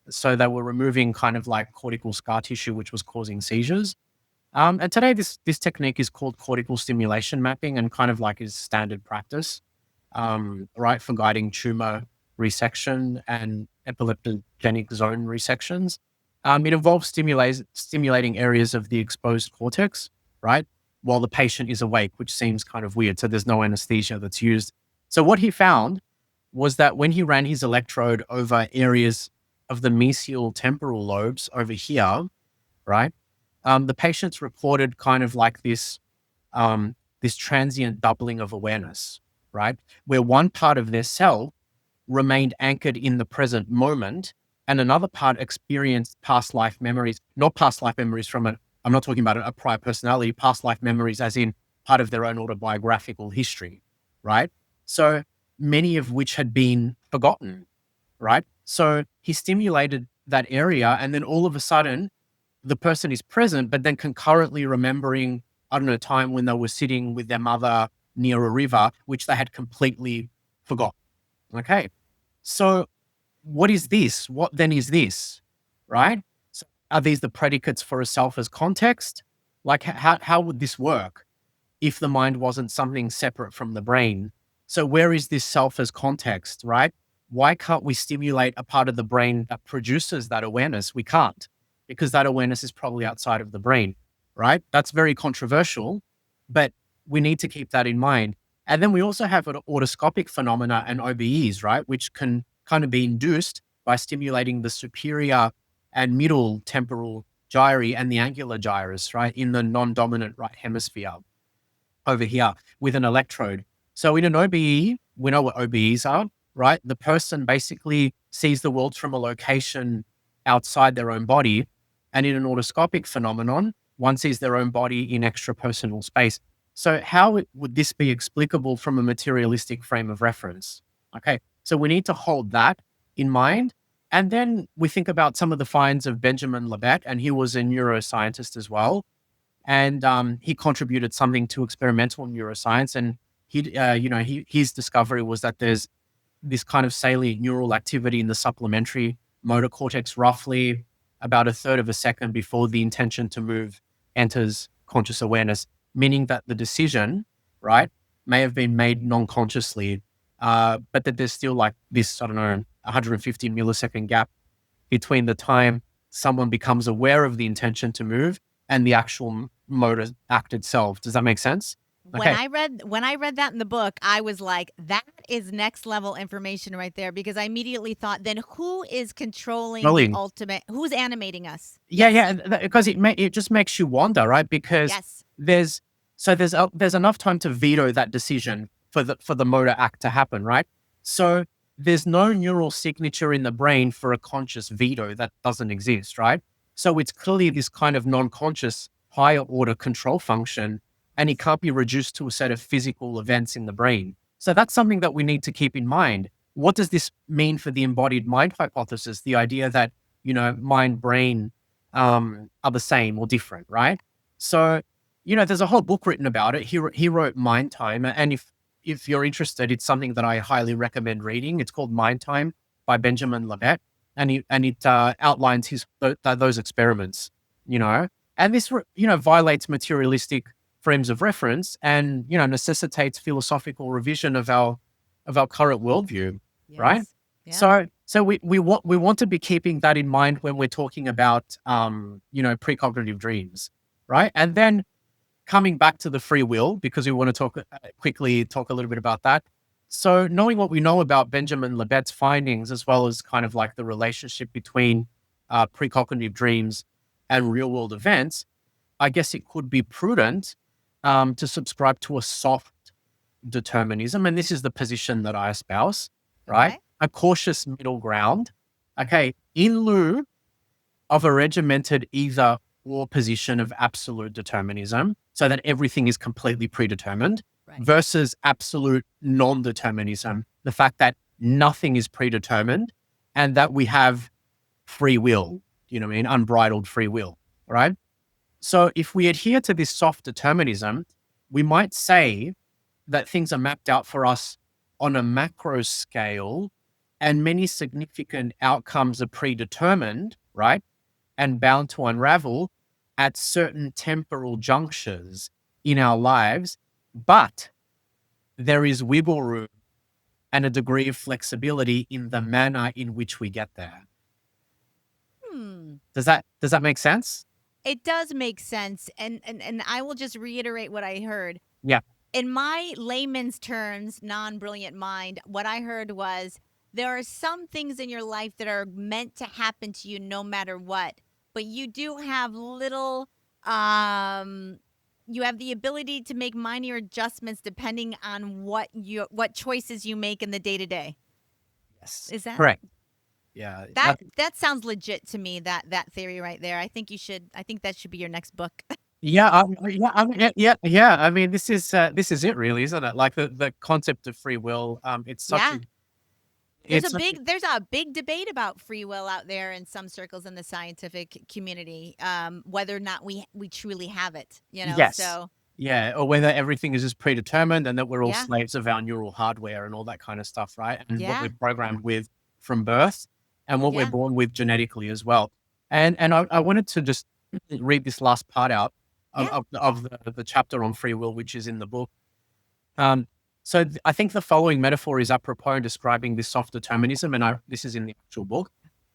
So they were removing kind of like cortical scar tissue, which was causing seizures. And today, this technique is called cortical stimulation mapping, and kind of like is standard practice, right, for guiding tumor resection and epileptogenic zone resections. It involves stimulating areas of the exposed cortex, right, while the patient is awake, which seems kind of weird. So there's no anesthesia that's used. So what he found was that when he ran his electrode over areas of the mesial temporal lobes over here, right, the patients reported kind of like this transient doubling of awareness, right, where one part of their cell remained anchored in the present moment, and another part experienced past life memories, not past life memories from I'm not talking about a prior personality, past life memories as in part of their own autobiographical history, right? So many of which had been forgotten, right? So he stimulated that area, and then all of a sudden, the person is present, but then concurrently remembering, I don't know, a time when they were sitting with their mother near a river, which they had completely forgotten. Okay. So what is this? What then is this? Right? So are these the predicates for a self as context? Like how would this work if the mind wasn't something separate from the brain? So where is this self as context, right? Why can't we stimulate a part of the brain that produces that awareness? We can't, because that awareness is probably outside of the brain, right? That's very controversial, but we need to keep that in mind. And then we also have autoscopic phenomena and OBEs, right? Which can kind of be induced by stimulating the superior and middle temporal gyri and the angular gyrus, right? In the non-dominant right hemisphere over here with an electrode. So in an OBE, we know what OBEs are, right? The person basically sees the world from a location outside their own body. And in an autoscopic phenomenon, one sees their own body in extrapersonal space. So how would this be explicable from a materialistic frame of reference? Okay, so we need to hold that in mind. And then we think about some of the finds of Benjamin Libet, and he was a neuroscientist as well, and he contributed something to experimental neuroscience. And his discovery was that there's this kind of salient neural activity in the supplementary motor cortex, roughly about a third of a second before the intention to move enters conscious awareness, meaning that the decision, right, may have been made non-consciously, but that there's still like this, I don't know, 150 millisecond gap between the time someone becomes aware of the intention to move and the actual motor act itself. Does that make sense? When Okay. I read that in the book, I was like, that is next level information right there, because I immediately thought, then who is controlling the Rolling. ultimate, who's animating us? Yeah, Yes. yeah, because it just makes you wonder, right? Because Yes. there's there's enough time to veto that decision for the motor act to happen, right? So there's no neural signature in the brain for a conscious veto. That doesn't exist, right? So it's clearly this kind of non-conscious higher order control function, and it can't be reduced to a set of physical events in the brain. So that's something that we need to keep in mind. What does this mean for the embodied mind hypothesis? The idea that, mind brain are the same or different, right? So, there's a whole book written about it. He wrote Mind Time, and if you're interested, it's something that I highly recommend reading. It's called Mind Time by Benjamin Libet, and it outlines those experiments, and this violates materialistic frames of reference, and necessitates philosophical revision of our current worldview, right? Yes. Yeah. So we want to be keeping that in mind when we're talking about precognitive dreams, right? And then coming back to the free will, because we want to quickly talk a little bit about that. So knowing what we know about Benjamin Libet's findings, as well as kind of like the relationship between precognitive dreams and real world events, I guess it could be prudent to subscribe to a soft determinism. And this is the position that I espouse, right? Okay. A cautious middle ground. Okay. In lieu of a regimented either or position of absolute determinism, so that everything is completely predetermined, Right. versus absolute non-determinism, the fact that nothing is predetermined and that we have free will, you know what I mean? Unbridled free will, right? So if we adhere to this soft determinism, we might say that things are mapped out for us on a macro scale, and many significant outcomes are predetermined, right? And bound to unravel at certain temporal junctures in our lives. But there is wiggle room and a degree of flexibility in the manner in which we get there. Hmm. Does that make sense? It does make sense, and I will just reiterate what I heard. Yeah. in my layman's terms, non-brilliant mind, what I heard was there are some things in your life that are meant to happen to you no matter what, but you do have little you have the ability to make minor adjustments depending on what choices you make in the day to day. Yes, Is that correct. Yeah, that sounds legit to me, that theory right there. I think that should be your next book. yeah, yeah, yeah. I mean, this is it, really, isn't it? Like the concept of free will. It's such Yeah. a it's such a There's a big debate about free will out there in some circles in the scientific community, whether or not we truly have it, you know. yes, So yeah, or whether everything is just predetermined and that we're all yeah, slaves of our neural hardware and all that kind of stuff, right? And what we're yeah, programmed with from birth and what we're yeah, born with genetically as well. And I wanted to just read this last part out yeah, of the chapter on free will, which is in the book. Um, I think the following metaphor is apropos in describing this soft determinism, and this is in the actual book.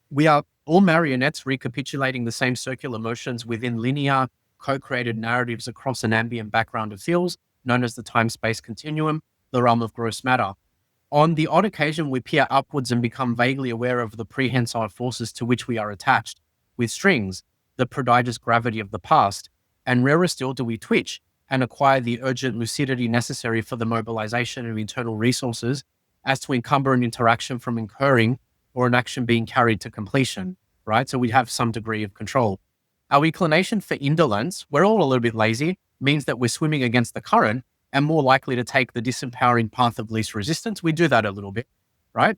We are all marionettes recapitulating the same circular motions within linear, co-created narratives across an ambient background of fields, known as the time-space continuum, the realm of gross matter. On the odd occasion, we peer upwards and become vaguely aware of the prehensile forces to which we are attached, with strings, the prodigious gravity of the past, and rarer still do we twitch and acquire the urgent lucidity necessary for the mobilization of internal resources as to encumber an interaction from incurring or an action being carried to completion, right? So we have some degree of control. Our inclination for indolence, we're all a little bit lazy, means that we're swimming against the current and more likely to take the disempowering path of least resistance. We do that a little bit, right?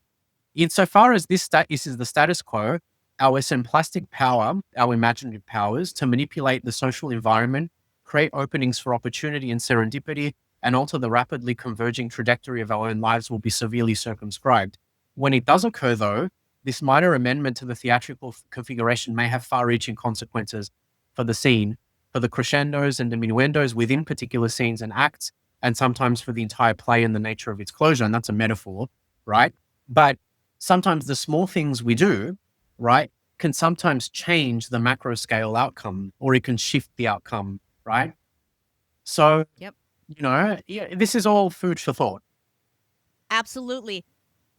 Insofar as this is the status quo, our plastic power, our imaginative powers to manipulate the social environment, create openings for opportunity and serendipity, and alter the rapidly converging trajectory of our own lives will be severely circumscribed. When it does occur, though, this minor amendment to the theatrical configuration may have far-reaching consequences for the scene, for the crescendos and diminuendos within particular scenes and acts, and sometimes for the entire play and the nature of its closure. And that's a metaphor, right? But sometimes the small things we do, right, can sometimes change the macro scale outcome, or it can shift the outcome, right? So, yep, yeah, this is all food for thought. absolutely.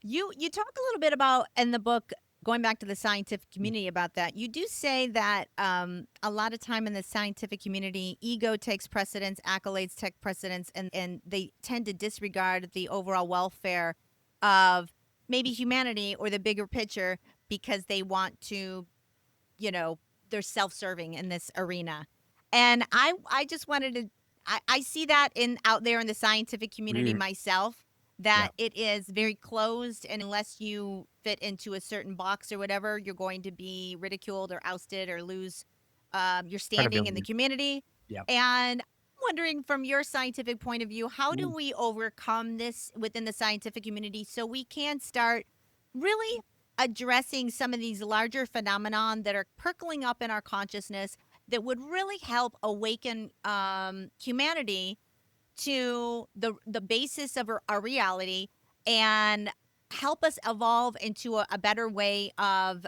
You talk a little bit about in the book, going back to the scientific community, about that. You do say that a lot of time in the scientific community, ego takes precedence, accolades take precedence, and they tend to disregard the overall welfare of maybe humanity or the bigger picture because they want to, you know, they're self-serving in this arena. And I just wanted to I see that in out there in the scientific community Mm, myself, yeah, that it is very closed, and unless you fit into a certain box or whatever, you're going to be ridiculed or ousted or lose your standing in the credibility. community. Yeah. And I'm wondering, from your scientific point of view, how do Mm. we overcome this within the scientific community so we can start really addressing some of these larger phenomenon that are percolating up in our consciousness that would really help awaken humanity to the basis of our reality, and help us evolve into a better way of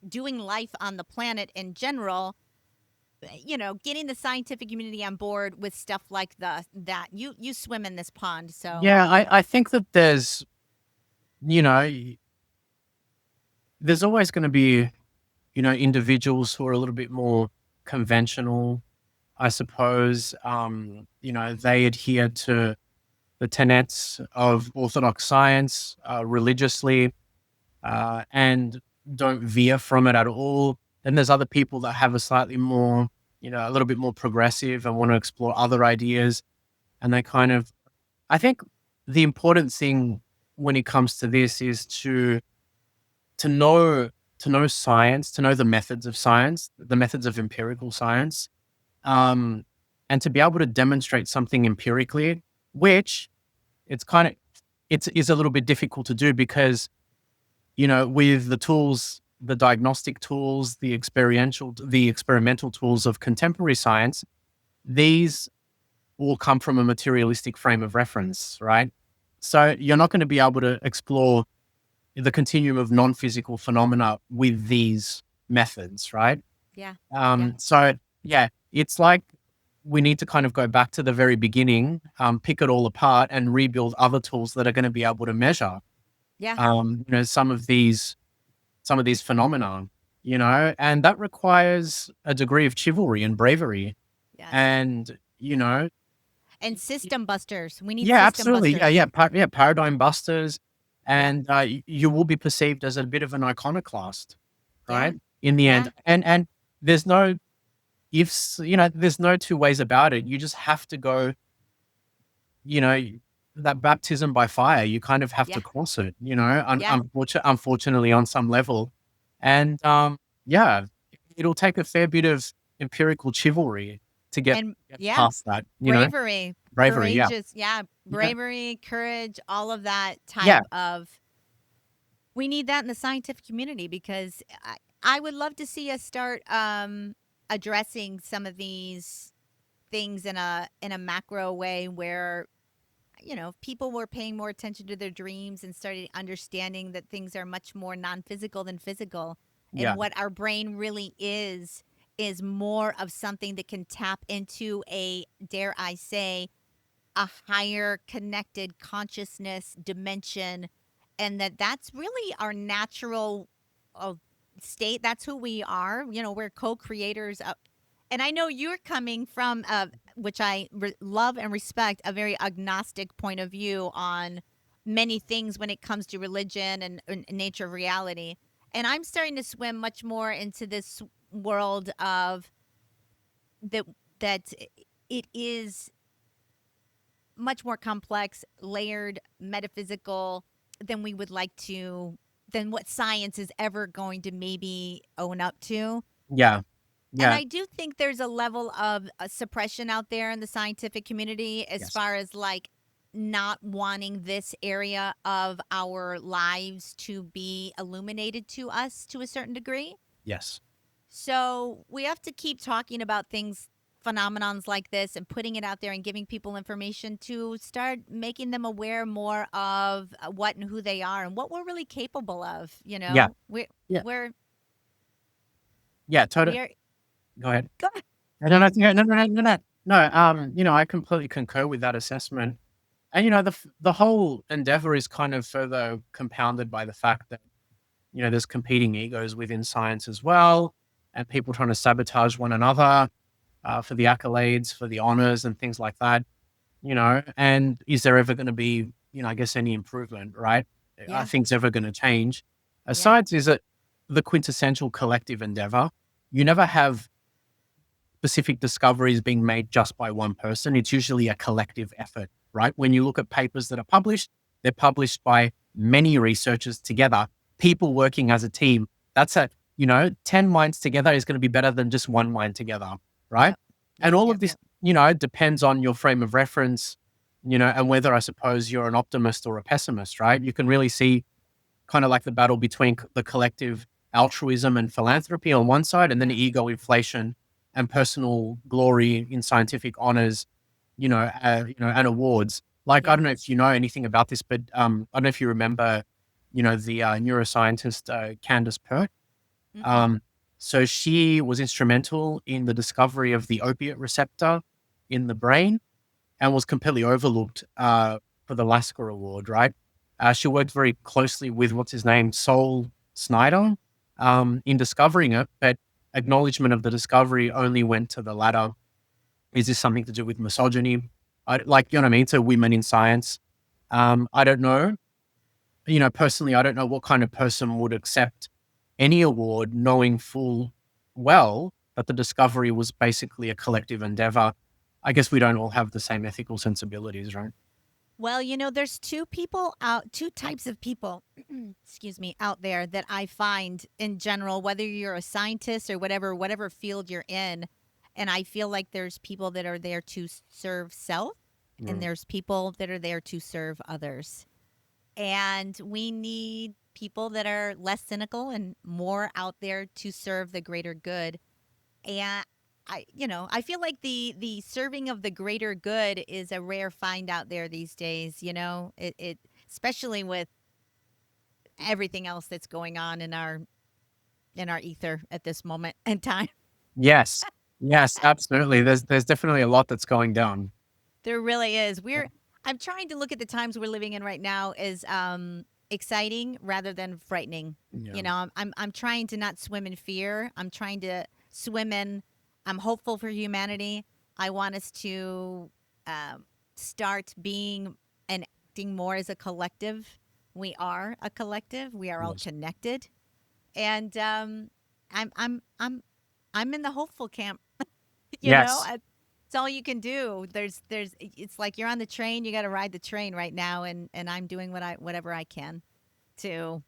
doing life on the planet in general. You know, getting the scientific community on board with stuff like that you swim in this pond, so Yeah, I think that you know, there's always going to be, individuals who are a little bit more conventional, I suppose. They adhere to the tenets of orthodox science religiously and don't veer from it at all. Then there's other people that have a slightly more, a little bit more progressive and want to explore other ideas. And they kind of, I think the important thing when it comes to this is to know to know science, to know the methods of science, the methods of empirical science, um, and to be able to demonstrate something empirically, which it's kind of it's is a little bit difficult to do because with the tools, the diagnostic tools, the experimental tools of contemporary science, these all come from a materialistic frame of reference, right? So you're not going to be able to explore the continuum of non-physical phenomena with these methods, right? yeah, yeah, So yeah, it's like we need to kind of go back to the very beginning, pick it all apart, and rebuild other tools that are going to be able to measure, Yeah. some of these phenomena, and that requires a degree of chivalry and bravery. Yes. And, And system busters. We need yeah, system absolutely. Yeah, busters. yeah, paradigm busters, Yeah. and you will be perceived as a bit of an iconoclast, Yeah. right? In the Yeah. end, and there's no ifs, there's no two ways about it. You just have to go, you know, that baptism by fire. You kind of have Yeah. to cross it, Yeah. unfortunately, on some level, and yeah, it'll take a fair bit of empirical chivalry to And get yeah, past that, bravery, bravery. Yeah, courageous. Yeah. yeah, Bravery, courage, all of that type yeah. of. We need that in the scientific community because I would love to see us start addressing some of these things in a macro way where people were paying more attention to their dreams and started understanding that things are much more non-physical than physical, and Yeah. what our brain really is more of something that can tap into a, dare I say, a higher connected consciousness dimension, and that's really our natural uh, state. That's who we are. We're co-creators of, and I know you're coming from which I love and respect, a very agnostic point of view on many things when it comes to religion and nature of reality, and I'm starting to swim much more into this world of that that it is much more complex, layered, metaphysical than we would like to, than what science is ever going to maybe own up to. Yeah. And Yeah. I do think there's a level of suppression out there in the scientific community as Yes. far as like not wanting this area of our lives to be illuminated to us to a certain degree. Yes. So we have to keep talking about things, phenomenons like this, and putting it out there and giving people information to start making them aware more of what and who they are and what we're really capable of. Yeah. We're Yeah. we're Yeah. Totally. we are. Go ahead. Go, No, no, no, no, no, no, no. No, I completely concur with that assessment. And the whole endeavor is kind of further compounded by the fact that there's competing egos within science as well, and people trying to sabotage one another for the accolades, for the honors, and things like that. And is there ever going to be, I guess, any improvement, right? Are yeah, things ever going to change? yeah, Science is the quintessential collective endeavor. You never have specific discoveries being made just by one person. It's usually a collective effort, right? When you look at papers that are published, they're published by many researchers together, people working as a team. That's 10 minds together is going to be better than just one mind together, right? yep, And yep, all yep, of this, yep. depends on your frame of reference, and whether I suppose you're an optimist or a pessimist, right? You can really see kind of like the battle between the collective altruism and philanthropy on one side, and then Yeah, ego inflation and personal glory in scientific honors, and awards. Like, I yeah. don't know if you know anything about this, but I don't know if you remember, the neuroscientist Candace Pert. Mm-mm. Um, so she was instrumental in the discovery of the opiate receptor in the brain and was completely overlooked for the Lasker Award, right? She worked very closely with what's his name, Sol Snyder, in discovering it, but acknowledgement of the discovery only went to the latter. Is this something to do with misogyny? Like, you know what I mean? So women in science. I don't know. Personally, I don't know what kind of person would accept any award knowing full well that the discovery was basically a collective endeavor. I guess we don't all have the same ethical sensibilities, right? Well, there's two types of people, excuse me, out there that I find in general, whether you're a scientist or whatever field you're in. And I feel like there's people that are there to serve self, and Mm. there's people that are there to serve others. And we need people that are less cynical and more out there to serve the greater good. And I feel like the serving of the greater good is a rare find out there these days. It especially with everything else that's going on in our ether at this moment in time. Yes. Yes, absolutely. There's definitely a lot that's going down. There really is. Yeah. I'm trying to look at the times we're living in right now as exciting rather than frightening. Yeah. You know, I'm trying to not swim in fear. I'm trying to swim in. I'm hopeful for humanity. I want us to um, start being and acting more as a collective. We are a collective. We are all Yes. connected, and I'm I'm I'm I'm in the hopeful camp. You know, Yes. it's all you can do. It's like you're on the train. You got to ride the train right now, and I'm doing whatever I can to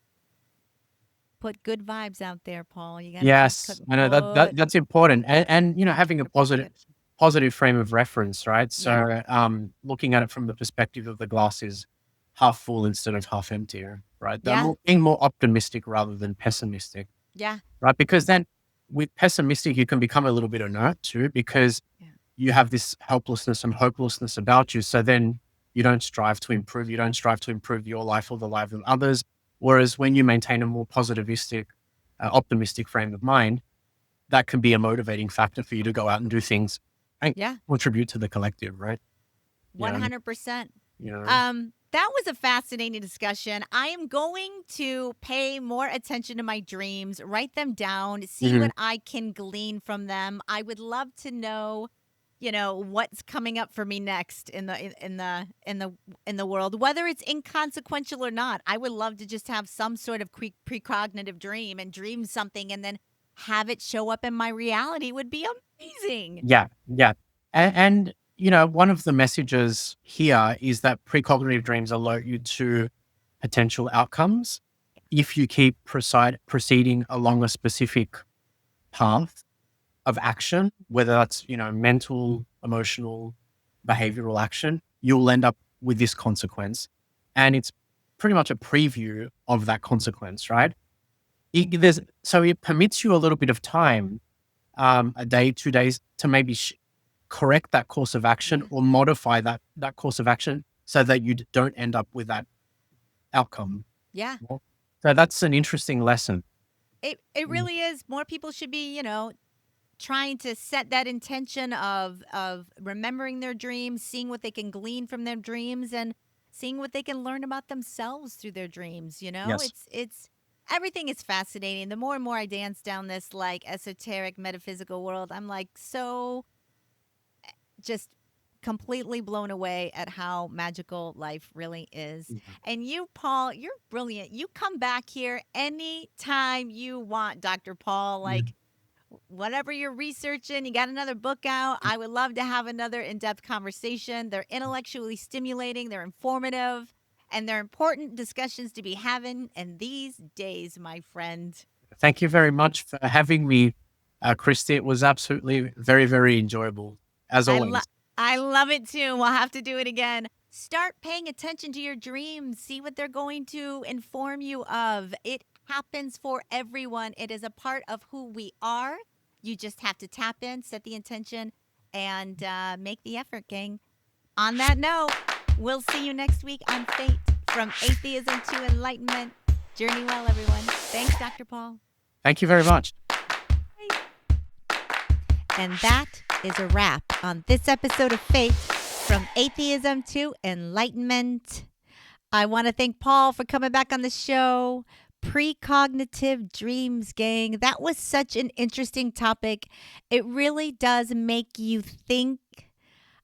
put good vibes out there, Paul. You got to keep Yes. I know put that's important. And having a your positive. positive frame of reference, right? Yeah, So looking at it from the perspective of the glass is half full instead of half empty, right? yeah, Being more optimistic rather than pessimistic, yeah, right? Because then with pessimistic, you can become a little bit inert too, because yeah, you have this helplessness and hopelessness about you. So then you don't strive to improve. You don't strive to improve your life or the lives of others. Whereas when you maintain a more positivistic, optimistic frame of mind, that can be a motivating factor for you to go out and do things and yeah. contribute to the collective, right? You know, 100%. you know, That was a fascinating discussion. I am going to pay more attention to my dreams, write them down, see mhm. what I can glean from them. I would love to know, what's coming up for me next in the world, whether it's inconsequential or not. I would love to just have some sort of precognitive dream and dream something and then have it show up in my reality would be amazing. Yeah, yeah. One of the messages here is that precognitive dreams alert you to potential outcomes if you keep proceeding along a specific path of action, whether that's, mental, emotional, behavioral action, you'll end up with this consequence. And it's pretty much a preview of that consequence, right? So it permits you a little bit of time, a day, 2 days, to maybe correct that course of action Yeah. or modify that course of action so that you don't end up with that outcome. Yeah. Well, so that's an interesting lesson. It Mm, really is. More people should be, trying to set that intention of remembering their dreams, seeing what they can glean from their dreams and seeing what they can learn about themselves through their dreams, you know? yes. It's everything is fascinating. The more and more I dance down this like esoteric metaphysical world, I'm like so just completely blown away at how magical life really is. Mhm. And you, Paul, you're brilliant. You come back here anytime you want, Dr. Paul. Mhm. Like, whatever you're researching, you got another book out. I would love to have another in depth conversation. They're intellectually stimulating, they're informative, and they're important discussions to be having in these days, my friend. Thank you very much for having me, Christy. It was absolutely very, very enjoyable, as I love always. I love it too. We'll have to do it again. Start paying attention to your dreams. See what they're going to inform you of. It happens for everyone. It is a part of who we are. You just have to tap in, set the intention, and make the effort, gang. On that note, we'll see you next week on Fate from Atheism to Enlightenment. Journey well, everyone. Thanks, Dr. Paul. Thank you very much. And that is a wrap on this episode of Fate from Atheism to Enlightenment. I want to thank Paul for coming back on the show. Precognitive dreams, gang. That was such an interesting topic. It really does make you think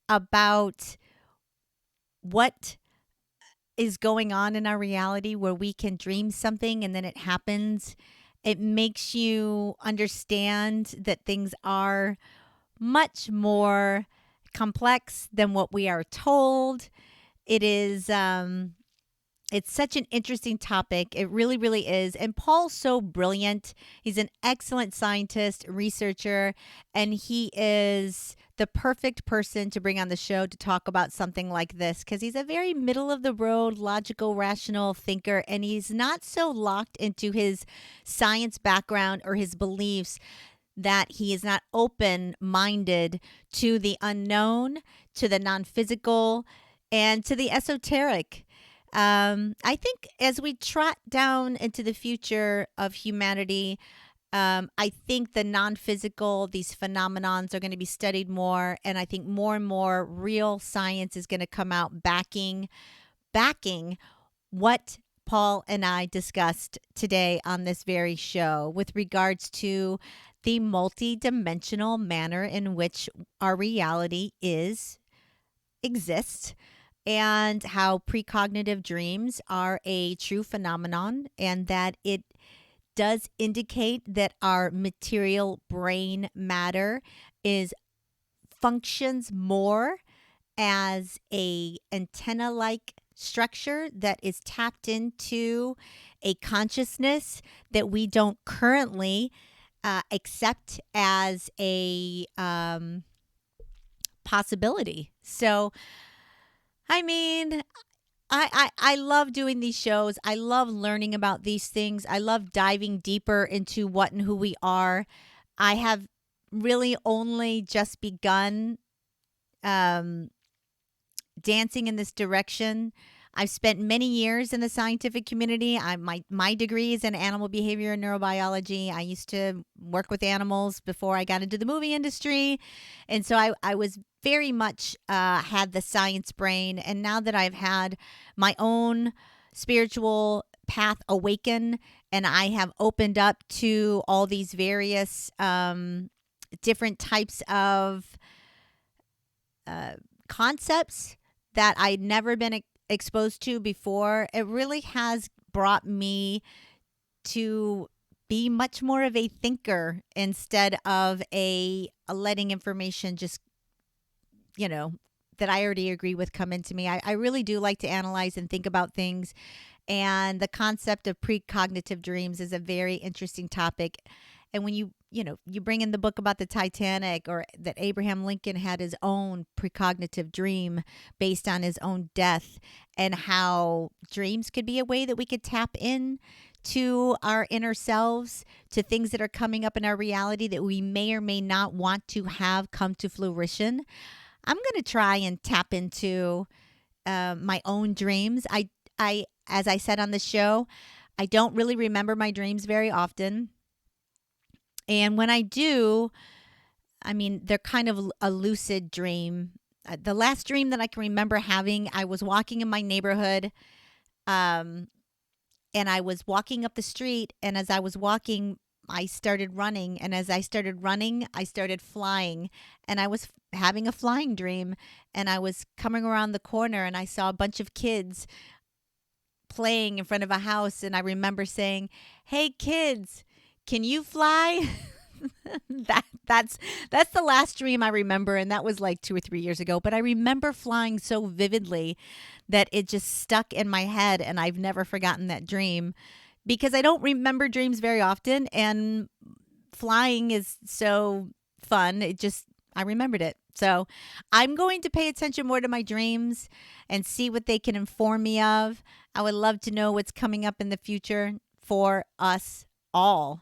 about what is going on in our reality where we can dream something and then it happens. It makes you understand that things are much more complex than what we are told. It is it's such an interesting topic. It really, really is. And Paul's so brilliant. He's an excellent scientist, researcher, and he is the perfect person to bring on the show to talk about something like this because he's a very middle of the road, logical, rational thinker, and he's not so locked into his science background or his beliefs that he is not open minded to the unknown, to the non physical, and to the esoteric. I think as we trot down into the future of humanity, I think the non-physical, these phenomenons are going to be studied more, and I think more and more real science is going to come out backing what Paul and I discussed today on this very show with regards to the multidimensional manner in which our reality exists, and how precognitive dreams are a true phenomenon, and that it does indicate that our material brain matter is functions more as a antenna like structure that is tapped into a consciousness that we don't currently accept as a possibility. So, I mean, I love doing these shows. I love learning about these things. I love diving deeper into what and who we are. I have really only just begun um, dancing in this direction. I've spent many years in the scientific community. My degree is in animal behavior and neurobiology. I used to work with animals before I got into the movie industry. And so I was very much had the science brain. And now that I've had my own spiritual path awaken, and I have opened up to all these various different types of concepts that I'd never been exposed to before, it really has brought me to be much more of a thinker instead of a letting information just, that I already agree with come into me. I really do like to analyze and think about things. And the concept of precognitive dreams is a very interesting topic. And when you bring in the book about the Titanic, or that Abraham Lincoln had his own precognitive dream based on his own death, and how dreams could be a way that we could tap in to our inner selves, to things that are coming up in our reality that we may or may not want to have come to fruition. I'm going to try and tap into my own dreams. As I said on the show, I don't really remember my dreams very often. And when I do, I mean, they're kind of a lucid dream. The last dream that I can remember having, I was walking in my neighborhood, and I was walking up the street. And as I was walking, I started running. And as I started running, I started flying. And I was having a flying dream. And I was coming around the corner, and I saw a bunch of kids playing in front of a house. And I remember saying, "Hey, kids, can you fly?" That's the last dream I remember, and that was like 2 or 3 years ago. But I remember flying so vividly that it just stuck in my head, and I've never forgotten that dream, because I don't remember dreams very often, and flying is so fun. I remembered it. So I'm going to pay attention more to my dreams and see what they can inform me of. I would love to know what's coming up in the future for us all.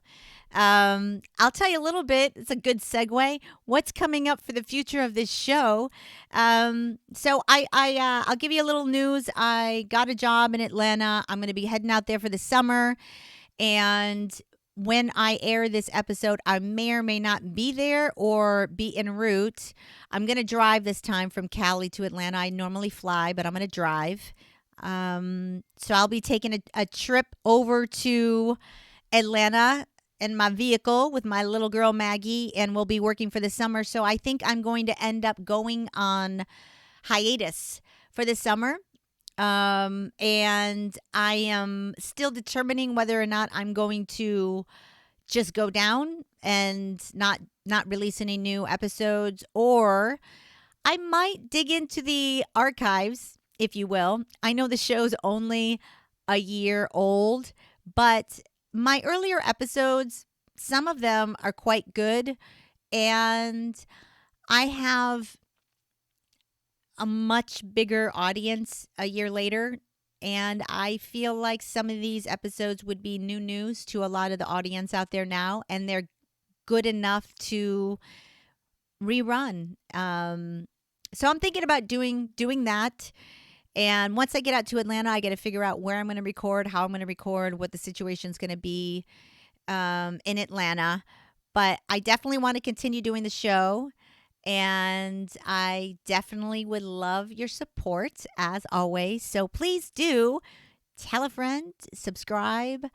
I'll tell you a little bit. It's a good segue. What's coming up for the future of this show? I'll give you a little news. I got a job in Atlanta. I'm going to be heading out there for the summer, and when I air this episode, I may or may not be there or be en route. I'm going to drive this time from Cali to Atlanta. I normally fly, but I'm going to drive. So I'll be taking a trip over to Atlanta in my vehicle with my little girl Maggie, and we'll be working for the summer. So I think I'm going to end up going on hiatus for the summer. And I am still determining whether or not I'm going to just go down and not release any new episodes, or I might dig into the archives, if you will. I know the show's only a year old, but my earlier episodes, some of them are quite good, and I have a much bigger audience a year later, and I feel like some of these episodes would be new news to a lot of the audience out there now, and they're good enough to rerun. So I'm thinking about doing that. And once I get out to Atlanta, I got to figure out where I'm going to record, how I'm going to record, what the situation's going to be. in Atlanta, but I definitely want to continue doing the show. And I definitely would love your support as always. So please do tell a friend, subscribe,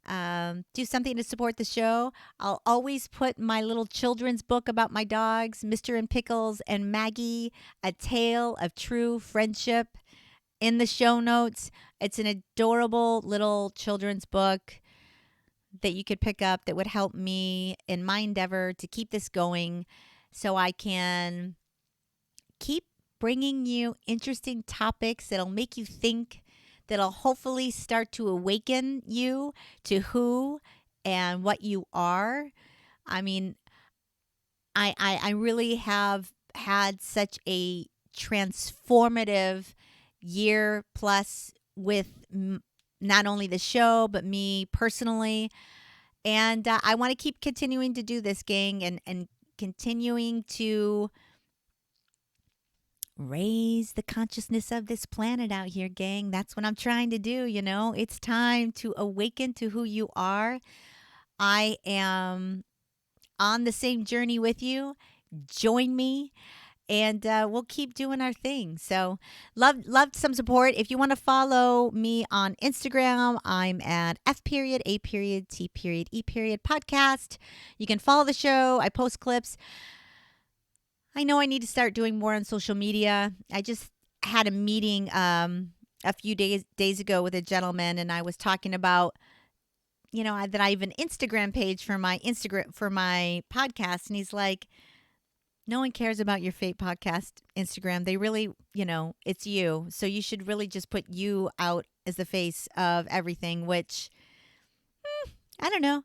do something to support the show. I'll always put my little children's book about my dogs, Mr. and Pickles and Maggie, A Tale of True Friendship, in the show notes. It's an adorable little children's book that you could pick up that would help me in my endeavor to keep this going so I can keep bringing you interesting topics that'll make you think, that'll hopefully start to awaken you to who and what you are. I mean, I really have had such a transformative year plus with not only the show, but me personally. And I want to keep continuing to do this, gang, and continuing to raise the consciousness of this planet out here, gang. That's what I'm trying to do, you know. It's time to awaken to who you are. I am on the same journey with you. Join me, and we'll keep doing our thing. So love some support. If you want to follow me on Instagram, I'm at F.A.T.E podcast. You can follow the show. I post clips. I know I need to start doing more on social media. I just had a meeting a few days ago with a gentleman, and I was talking about, you know, that I have an Instagram page for my podcast, and he's like, no one cares about your Fate podcast Instagram. They really, you know, it's you. So you should really just put you out as the face of everything, which I don't know.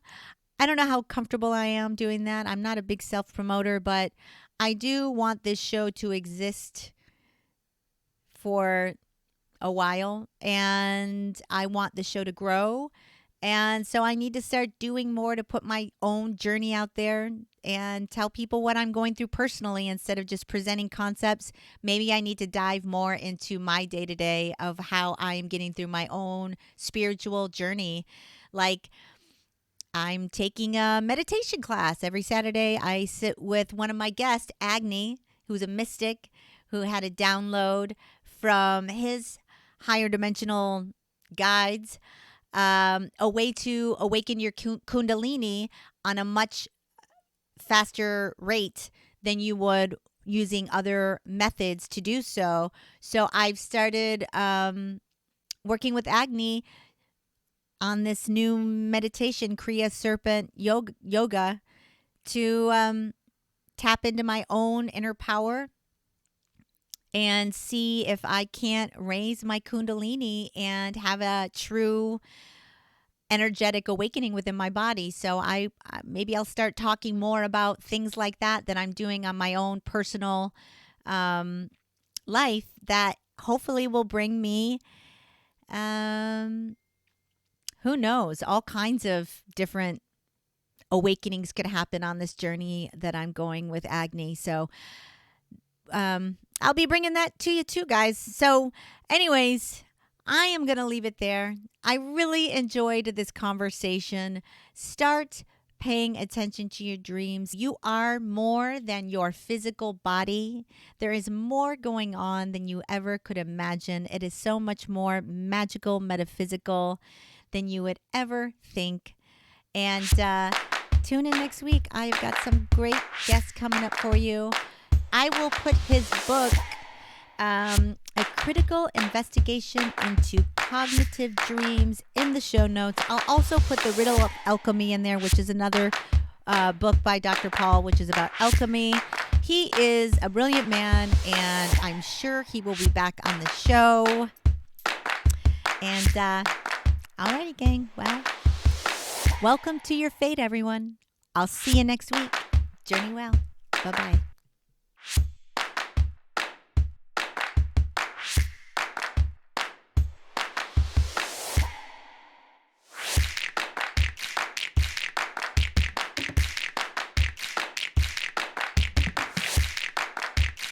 I don't know how comfortable I am doing that. I'm not a big self promoter, but I do want this show to exist for a while, and I want the show to grow. And so I need to start doing more to put my own journey out there and tell people what I'm going through personally instead of just presenting concepts. Maybe I need to dive more into my day-to-day of how I am getting through my own spiritual journey. Like, I'm taking a meditation class every Saturday. I sit with one of my guests, Agni, who's a mystic, who had a download from his higher dimensional guides, a way to awaken your kundalini on a much faster rate than you would using other methods to do so. So I've started working with Agni on this new meditation, Kriya Serpent Yoga, to tap into my own inner power and see if I can't raise my kundalini and have a true energetic awakening within my body. So maybe I'll start talking more about things like that I'm doing on my own personal life that hopefully will bring me, who knows, all kinds of different awakenings could happen on this journey that I'm going with Agni. So I'll be bringing that to you too, guys. So anyways, I am going to leave it there. I really enjoyed this conversation. Start paying attention to your dreams. You are more than your physical body. There is more going on than you ever could imagine. It is so much more magical, metaphysical than you would ever think. And tune in next week. I've got some great guests coming up for you. I will put his book, A Critical Investigation into Cognitive Dreams, in the show notes. I'll also put the Riddle of Alchemy in there, which is another book by Dr. Paul, which is about alchemy. He is a brilliant man, and I'm sure he will be back on the show. And alrighty, gang. Well, welcome to your fate, everyone. I'll see you next week. Journey well. Bye-bye.